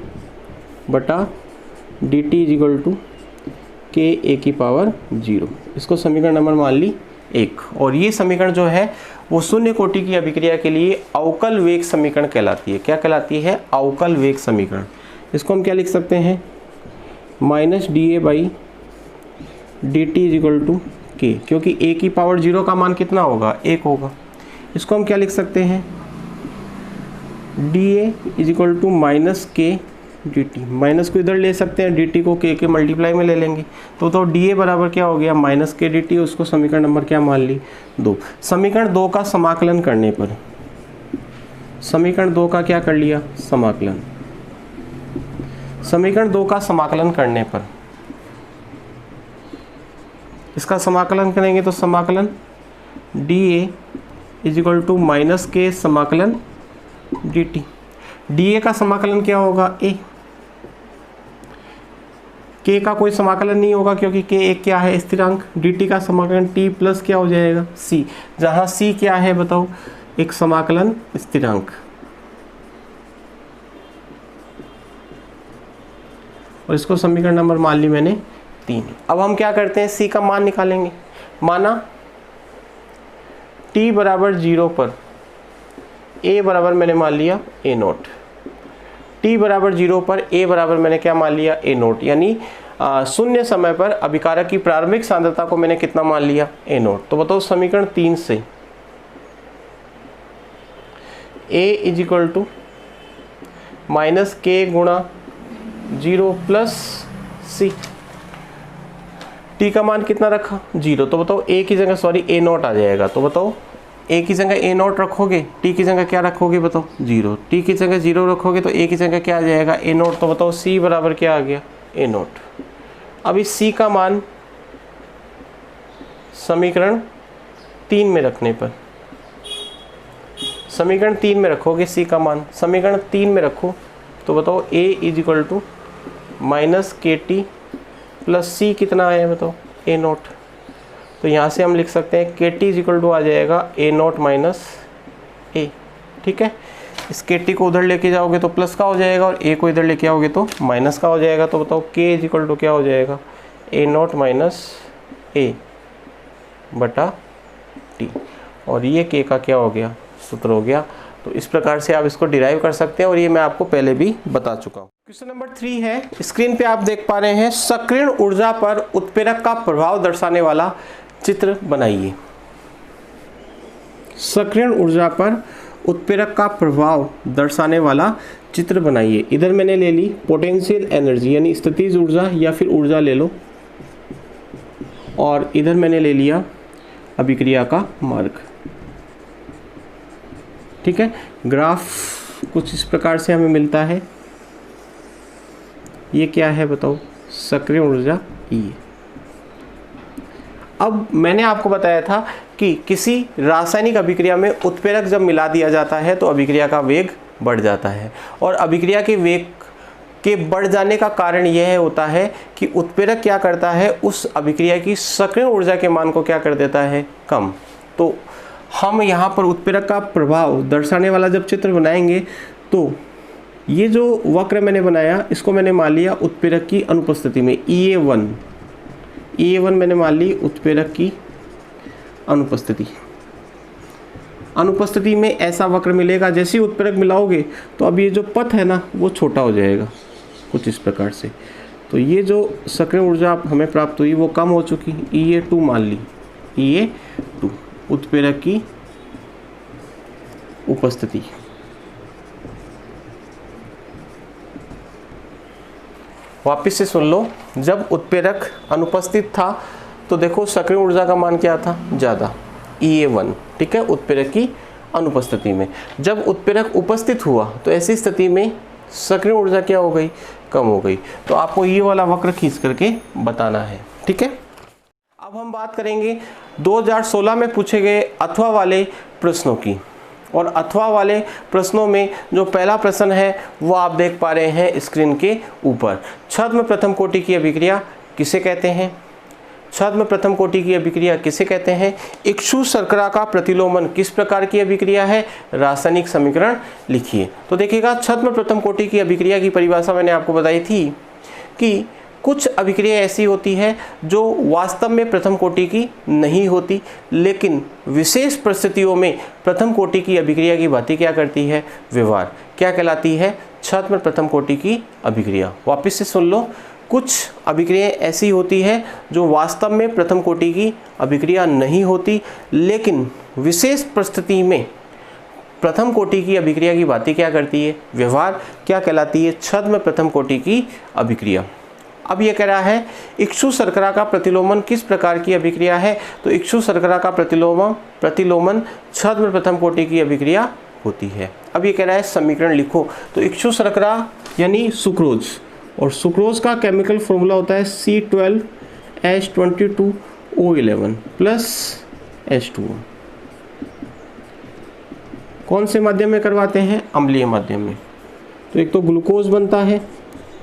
बटा dt equal to K A की पावर 0। इसको समीकरण नंबर मान ली 1। और ये समीकरण जो है वो शून्य कोटि की अभिक्रिया के लिए अवकल वेग समीकरण कहलाती है। क्या कहलाती है? अवकल वेग समीकरण। इसको हम क्या लिख सकते हैं? -dA by dt equal to K, क्योंकि A की पावर 0 का मान कितना होगा? 1 होगा। इसको हम क्या लिख सकते हैं, dA is equal to minus K dt, minus को इधर ले सकते हैं, dt को k के मल्टीप्लाई में ले लेंगे, तो dA बराबर क्या हो गया, माइनस के dt, उसको समीकरण नंबर क्या मान ली, 2। समीकरण 2 का समाकलन करने पर, समीकरण 2 का क्या कर लिया, समाकलन, समीकरण 2 का समाकलन करने पर, इसका समाकलन करेंगे तो समाकलन dA is equal to minus K समाकलन dt, dA का समाकलन क्या होगा, a, k का कोई समाकलन नहीं होगा क्योंकि k एक क्या है, स्थिरांक, dt का समाकलन t प्लस क्या हो जाएगा, c, जहां c क्या है बताओ, एक समाकलन स्थिरांक, और इसको समीकरण नंबर मान ली मैंने 3। अब हम क्या करते हैं, c का मान निकालेंगे। माना t बराबर 0 पर a बराबर मैंने मान लिया a नोट, t बराबर 0 पर a बराबर मैंने क्या मान लिया, a नोट, यानी शून्य समय पर अभिकारक की प्रारंभिक सांद्रता को मैंने कितना मान लिया, a नोट। तो बताओ समीकरण 3 से a is equal to minus K गुणा 0 प्लस c, t का मान कितना रखा, 0, तो बताओ a की जगह सॉरी a नोट आ जाएगा, तो बताओ a की जगह a नोट रखोगे, t की जगह क्या रखोगे बताओ, 0, t की जगह 0 रखोगे तो a की जगह क्या आ जाएगा, a नोट, तो बताओ c बराबर क्या आ गया, a नोट। अब इस c का मान समीकरण 3 में रखने पर, समीकरण 3 में रखोगे c का मान, समीकरण 3 में रखो तो बताओ a is equal to minus k t plus c कितना आया बताओ, a नोट। तो यहाँ से हम लिख सकते हैं के टी इज इक्वल टू आ जाएगा a नोट माइनस a, ठीक है। इस के टी को उधर लेके जाओगे तो प्लस का हो जाएगा और a को इधर लेके आओगे तो माइनस का हो जाएगा, तो बताओ k इज इक्वल टू क्या हो जाएगा, a नोट माइनस a बटा t, और ये k का क्या हो गया, सूत्र हो गया। तो इस प्रकार से आप इसको डिराइव कर सकते हैं और ये मैं आपको पहले भी बता चुका हूँ। क्वेश्चन नंबर 3 है, स्क्रीन पे आप देख पा रहे हैं, सक्रिय ऊर्जा पर उत्प्रेरक का प्रभाव दर्शाने वाला चित्र बनाइए। सक्रिय ऊर्जा पर उत्प्रेरक का प्रभाव दर्शाने वाला चित्र बनाइए। इधर मैंने ले ली पोटेंशियल एनर्जी यानी स्थितिज ऊर्जा या फिर ऊर्जा ले लो, और इधर मैंने ले लिया अभिक्रिया का मार्ग, ठीक है। ग्राफ कुछ इस प्रकार से हमें मिलता है, ये क्या है बताओ, सक्रिय ऊर्जा E। अब मैंने आपको बताया था कि किसी रासायनिक अभिक्रिया में उत्प्रेरक जब मिला दिया जाता है तो अभिक्रिया का वेग बढ़ जाता है, और अभिक्रिया के वेग के बढ़ जाने का कारण यह होता है कि उत्प्रेरक क्या करता है, उस अभिक्रिया की सक्रिय ऊर्जा के मान को क्या कर देता है, कम। तो हम यहाँ पर उत्प्रेरक का प्रभाव दर्शाने वाला जब चित्र बनाएंगे तो ये जो वक्र मैंने बनाया इसको मैंने मान लिया उत्प्रेरक की अनुपस्थिति में, EA1 मैंने मान ली उत्प्रेरक की अनुपस्थिति में ऐसा वक्र मिलेगा। जैसे ही उत्प्रेरक मिलाओगे तो अब ये जो पथ है ना वो छोटा हो जाएगा कुछ इस प्रकार से। तो ये जो सक्रिय ऊर्जा हमें प्राप्त हुई वो कम हो चुकी, EA2 मान ली, EA2 उत्प्रेरक की उपस्थिति। वापिस से सुन लो, जब उत्प्रेरक अनुपस्थित था तो देखो सक्रिय ऊर्जा का मान क्या था, ज़्यादा, EA1, ठीक है, उत्प्रेरक की अनुपस्थिति में। जब उत्प्रेरक उपस्थित हुआ तो ऐसी स्थिति में सक्रिय ऊर्जा क्या हो गई, कम हो गई। तो आपको ये वाला वक्र खींच करके बताना है, ठीक है। अब हम बात करेंगे 2016 में पूछे गए अथवा वाले प्रश्नों की, और अथवा वाले प्रश्नों में जो पहला प्रश्न है वो आप देख पा रहे हैं स्क्रीन के ऊपर। छद्म प्रथम कोटि की अभिक्रिया किसे कहते हैं, छद्म प्रथम कोटि की अभिक्रिया किसे कहते हैं, इक्षु शर्करा का प्रतिलोमन किस प्रकार की अभिक्रिया है, रासायनिक समीकरण लिखिए। तो देखिएगा, छद्म प्रथम कोटि की अभिक्रिया की परिभाषा मैंने आपको बताई थी कि कुछ अभिक्रिया ऐसी होती है जो वास्तव में प्रथम कोटि की नहीं होती, लेकिन विशेष परिस्थितियों में प्रथम कोटि की अभिक्रिया की भांति क्या करती है, व्यवहार, क्या कहलाती है, छद्म प्रथम कोटि की अभिक्रिया। वापस से सुन लो, कुछ अभिक्रियाएं ऐसी होती है जो वास्तव में प्रथम कोटि की अभिक्रिया नहीं होती, लेकिन विशेष परिस्थिति में प्रथम कोटि की अभिक्रिया की बातें क्या करती है, व्यवहार क्या कहलाती है, छद्म प्रथम कोटि की अभिक्रिया। अब ये कह रहा है इक्षु शर्करा का प्रतिलोमन किस प्रकार की अभिक्रिया है, तो इक्षु शर्करा का प्रतिलोमन छद्म प्रथम कोटि की अभिक्रिया होती है। अब ये कह रहा है समीकरण लिखो, तो इक्षु शर्करा यानी सुक्रोज, और सुक्रोज का केमिकल फॉर्मूला होता है C12H22O11 प्लस H2O। कौन से माध्यम में करवाते हैं, अम्लीय माध्यम में। तो एक तो ग्लूकोज बनता है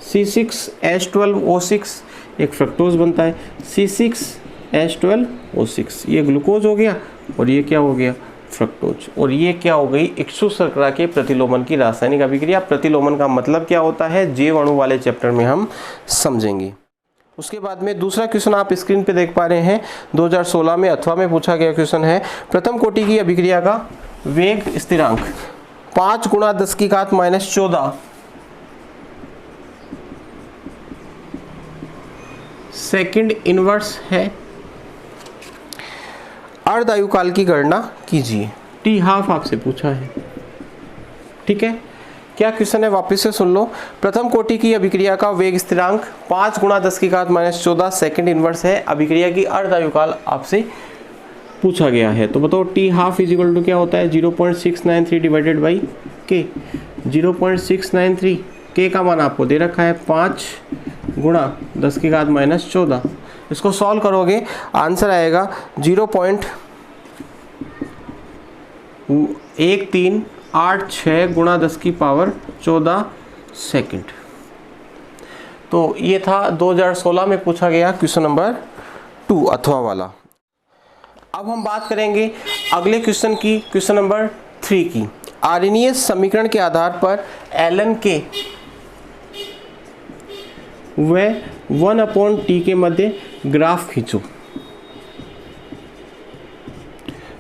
C6H12O6, एक फ्रक्टोज बनता है C6H12O6। ये ग्लूकोज हो गया और ये क्या हो गया, फ्रक्टोज। और ये क्या हो गई, इक्षु शर्करा के प्रतिलोमन की रासायनिक अभिक्रिया। प्रतिलोमन का मतलब क्या होता है, जैव अणु वाले चैप्टर में हम समझेंगे। उसके बाद में दूसरा क्वेश्चन आप स्क्रीन पे देख पा रहे हैं, 2016 में अथवा में पूछा गया क्वेश्चन है। प्रथम कोटि की अभिक्रिया का वेग स्थिरांक 5 × 10⁻⁻14 सेकंड इनवर्स है। अर्धायुकाल की गणना कीजिए। टी हाफ आपसे पूछा है, ठीक है। क्या क्वेश्चन है, वापस से सुन लो। प्रथम कोटि की अभिक्रिया का वेग स्थिरांक 5 × 10⁻⁻14 सेकंड इनवर्स है। अभिक्रिया की अर्धायुकाल आपसे पूछा गया है, तो बताओ t half is equal to क्या होता है, 0.693 डिवाइडेड बाई के। 0.693 के का मान आपको दे रखा है 5 × 10⁻⁻14। इसको सॉल्व करोगे आंसर आएगा 0.1386 × 10⁻14 सेकंड। तो ये था 2016 में पूछा गया क्वेश्चन नंबर 2 अथवा वाला। अब हम बात करेंगे अगले क्वेश्चन की, क्वेश्चन नंबर 3 की। आर्हेनियस समीकरण के आधार पर ln के व 1/t के मध्य ग्राफ खींचो।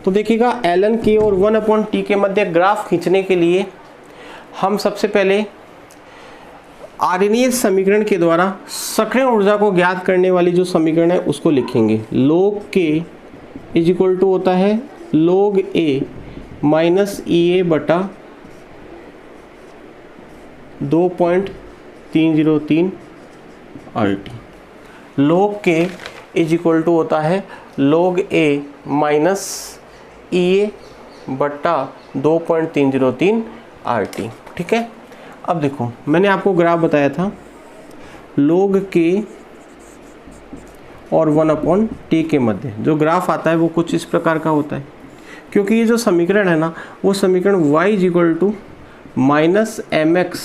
तो देखिएगा ln के और 1/t के मध्य ग्राफ खींचने के लिए हम सबसे पहले आर्हेनियस समीकरण के द्वारा सक्रिय ऊर्जा को ज्ञात करने वाली जो समीकरण है उसको लिखेंगे। log k is equal to होता है log a माइनस EA बटा 2.303 RT। log k is equal to होता है log a माइनस EA बटा 2.303 RT, ठीक है। अब देखो मैंने आपको ग्राफ बताया था log k और 1/t के मध्य जो ग्राफ आता है वो कुछ इस प्रकार का होता है, क्योंकि ये जो समीकरण है ना वो समीकरण y is equal to -mx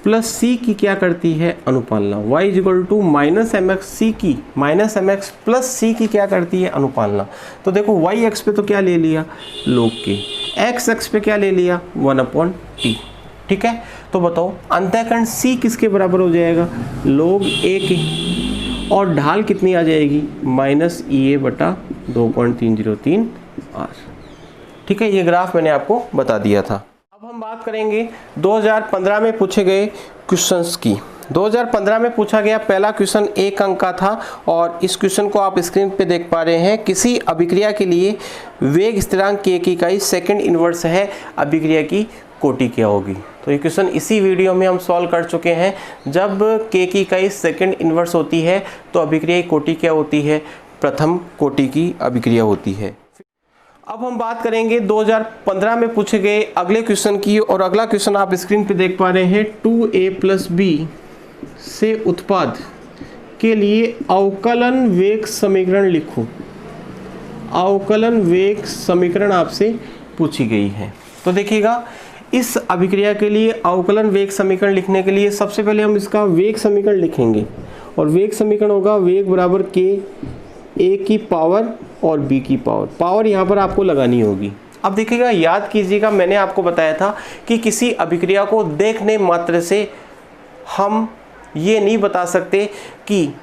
plus c की क्या करती है, अनुपालना। y is equal to -mx c की -mx प्लस c की क्या करती है, अनुपालना। तो देखो y एक्स पे तो क्या ले लिया, log k, x एक्स पे क्या ले लिया, 1/t, ठीक है। तो बताओ अंतःकरण c किसके बराबर हो जाएगा, log a के, और ढाल कितनी आ जाएगी, -EA बटा 2.303 R, ठीक है। ये ग्राफ मैंने आपको बता दिया था। अब हम बात करेंगे 2015 में पूछे गए क्वेश्चंस की। 2015 में पूछा गया पहला क्वेश्चन 1 अंक का था, और इस क्वेश्चन को आप स्क्रीन पे देख पा रहे हैं। किसी अभिक्रिया के लिए वेग स्थिरांक k की इकाई सेकंड इनवर्स है, अभिक्रिया की कोटि क्या होगी। तो ये क्वेश्चन इसी वीडियो में हम सॉल्व कर चुके हैं। जब k की इकाई सेकंड इनवर्स होती है तो अभिक्रिया की कोटि क्या होती है, प्रथम कोटि की अभिक्रिया होती है। अब हम बात करेंगे 2015 में पूछे गए अगले क्वेश्चन की, और अगला क्वेश्चन आप स्क्रीन पे देख पा रहे हैं। 2a + b से उत्पाद के लिए अवकलन वेग समीकरण लिखो। अवकलन वेग समीकरण आपसे पूछी गई है। तो देखिएगा इस अभिक्रिया के लिए अवकलन वेग समीकरण लिखने के लिए सबसे पहले हम इसका वेग समीकरण लिखेंगे, और वेग समीकरण होगा वेग बराबर k a की पावर और b की पावर। पावर यहाँ पर आपको लगानी होगी। अब देखिएगा याद कीजिएगा मैंने आपको बताया था कि किसी अभिक्रिया को देखने मात्र से हम ये नहीं बता सकते कि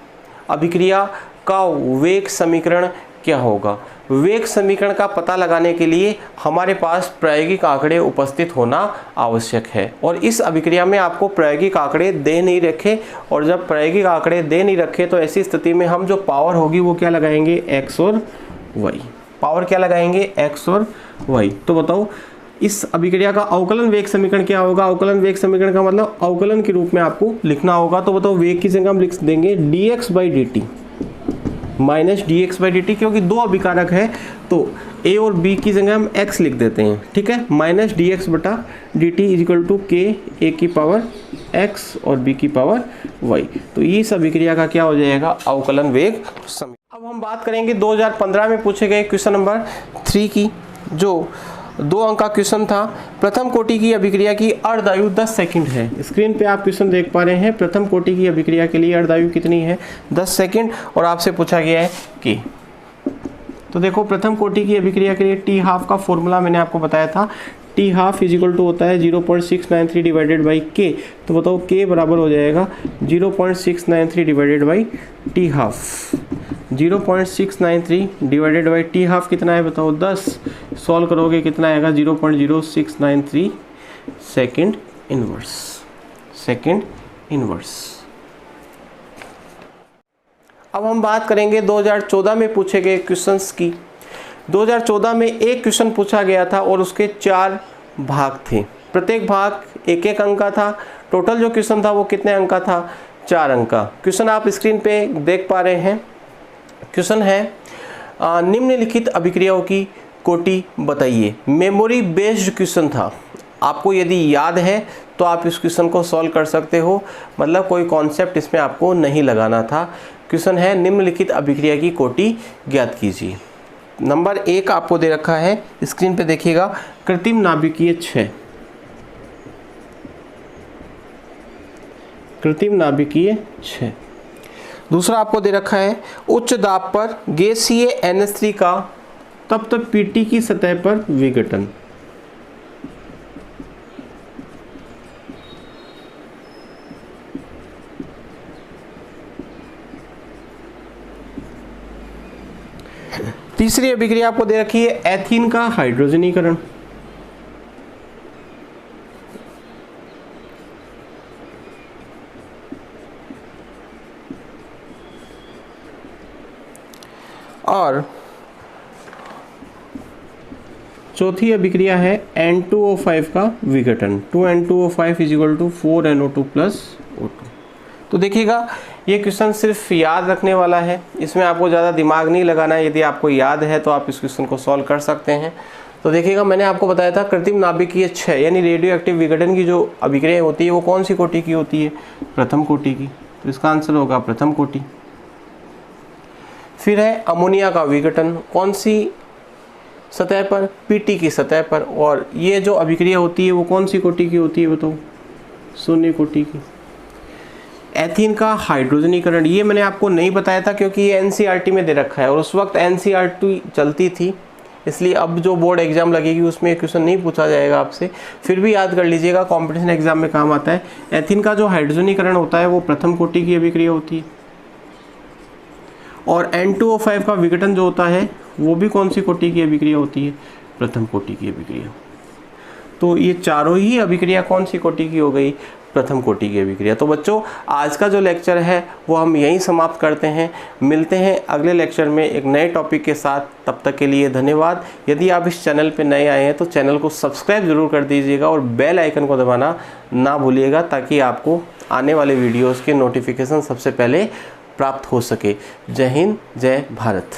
अभिक्रिया का वेग समीकरण क्या होगा। वेग समीकरण का पता लगाने के लिए हमारे पास प्रायोगिक आंकड़े उपस्थित होना आवश्यक है, और इस अभिक्रिया में आपको प्रायोगिक आंकड़े दे नहीं रखे, और जब प्रायोगिक आंकड़े दे नहीं रखे तो ऐसी स्थिति में हम जो पावर होगी वो क्या लगाएंगे, x और y। पावर क्या लगाएंगे, x और y। तो बताओ इस अभिक्रिया का अवकलन वेग समीकरण क्या होगा। अवकलन वेग समीकरण का मतलब अवकलन के रूप में आपको लिखना होगा। तो बताओ वेग की जगह हम लिख देंगे dx/dt माइनस dx/dt, क्योंकि दो अभिकारक है तो a और b की जगह हम x लिख देते हैं, ठीक है। Minus dx/dt is equal to k a की पावर x और b की पावर y। तो इस अभिक्रिया का क्या हो जाएगा, अवकलन वेग समीकरण। अब हम बात करेंगे 2015 में पूछे गए क्वेश्चन नंबर 3 की, जो 2 अंक का क्वेश्चन था। प्रथम कोटि की अभिक्रिया की अर्धायु 10 सेकंड है। स्क्रीन पे आप क्वेश्चन देख पा रहे हैं। प्रथम कोटि की अभिक्रिया के लिए अर्धायु कितनी है, 10 सेकंड, और आपसे पूछा गया है कि, तो देखो प्रथम कोटि की अभिक्रिया के लिए टी हाफ का फॉर्मूला मैंने आपको बताया था। टी हाफ इजिकल टू होता है 0.693 डिवाइडेड बाई के। तो बताओ के बराबर हो जाएगा 0.693 divided by T half. 0.693 divided by T half कितना है बताओ, 10। सॉल्व करोगे कितना आएगा, 0.0693 सेकेंड इनवर्स। Second inverse. अब हम बात करेंगे 2014 में पूछे गए क्वेश्चंस की। 2014 में एक क्वेश्चन पूछा गया था और उसके 4 भाग थे। प्रत्येक भाग 1-1 अंक का था। टोटल जो क्वेश्चन था वो कितने अंक का था, 4 अंक का। क्वेश्चन आप स्क्रीन पे देख पा रहे हैं। क्वेश्चन है निम्नलिखित अभिक्रियाओं की कोटि बताइए। मेमोरी बेस्ड क्वेश्चन था। आपको यदि याद है तो आप इस क्वेश्चन को सॉल्व कर सकते हो, मतलब कोई कॉन्सेप्ट इसमें आपको नहीं लगाना था। क्वेश्चन है निम्नलिखित अभिक्रिया की कोटि ज्ञात कीजिए। नंबर 1 आपको दे रखा है, स्क्रीन पे देखिएगा, कृत्रिम नाभिकीय क्षय। कृत्रिम नाभिकीय क्षय। दूसरा आपको दे रखा है उच्च दाब पर गैसीय NH3 का तप्त पीटी की सतह पर विघटन। तीसरी अभिक्रिया आपको दे रखी है एथीन का हाइड्रोजनीकरण। और चौथी अभिक्रिया है N2O5 का विघटन। 2N2O5 is equal to 4NO2 plus O2। तो देखिएगा ये क्वेश्चन सिर्फ याद रखने वाला है, इसमें आपको ज़्यादा दिमाग नहीं लगाना है। यदि आपको याद है तो आप इस क्वेश्चन को सॉल्व कर सकते हैं। तो देखिएगा मैंने आपको बताया था कृत्रिम नाभिकीय क्षय यानी रेडियो एक्टिव विघटन की जो अभिक्रिया होती है वो कौन सी कोटि की होती है, प्रथम कोटि की। तो इसका आंसर होगा प्रथम कोटि। फिर है अमोनिया का विघटन, कौन सी सतह पर, पीटी की सतह पर। और ये जो अभिक्रिया होती है वो कौन सी कोटि की होती है बताओ, शून्य कोटि की। एथीन का हाइड्रोजनीकरण, ये मैंने आपको नहीं बताया था क्योंकि ये NCERT में दे रखा है और उस वक्त NCERT चलती थी, इसलिए अब जो बोर्ड एग्जाम लगेगी उसमें क्वेश्चन नहीं पूछा जाएगा आपसे। फिर भी याद कर लीजिएगा, कॉम्पिटिशन एग्जाम में काम आता है। एथीन का जो हाइड्रोजनीकरण होता है वो प्रथम कोटि की अभिक्रिया होती है, और N2O5 का विघटन जो होता है वो भी कौन सी कोटि की अभिक्रिया होती है, प्रथम कोटि की अभिक्रिया। तो ये चारों ही अभिक्रिया कौन सी कोटि की हो गई, प्रथम कोटि की अभिक्रिया। तो बच्चों आज का जो लेक्चर है वो हम यहीं समाप्त करते हैं। मिलते हैं अगले लेक्चर में एक नए टॉपिक के साथ। तब तक के लिए धन्यवाद। यदि आप इस चैनल पे नए आए हैं तो चैनल को सब्सक्राइब जरूर कर दीजिएगा और बेल आइकन को दबाना ना भूलिएगा, ताकि आपको आने वाले वीडियोज़ के नोटिफिकेशन सबसे पहले प्राप्त हो सके। जय हिंद, जय भारत।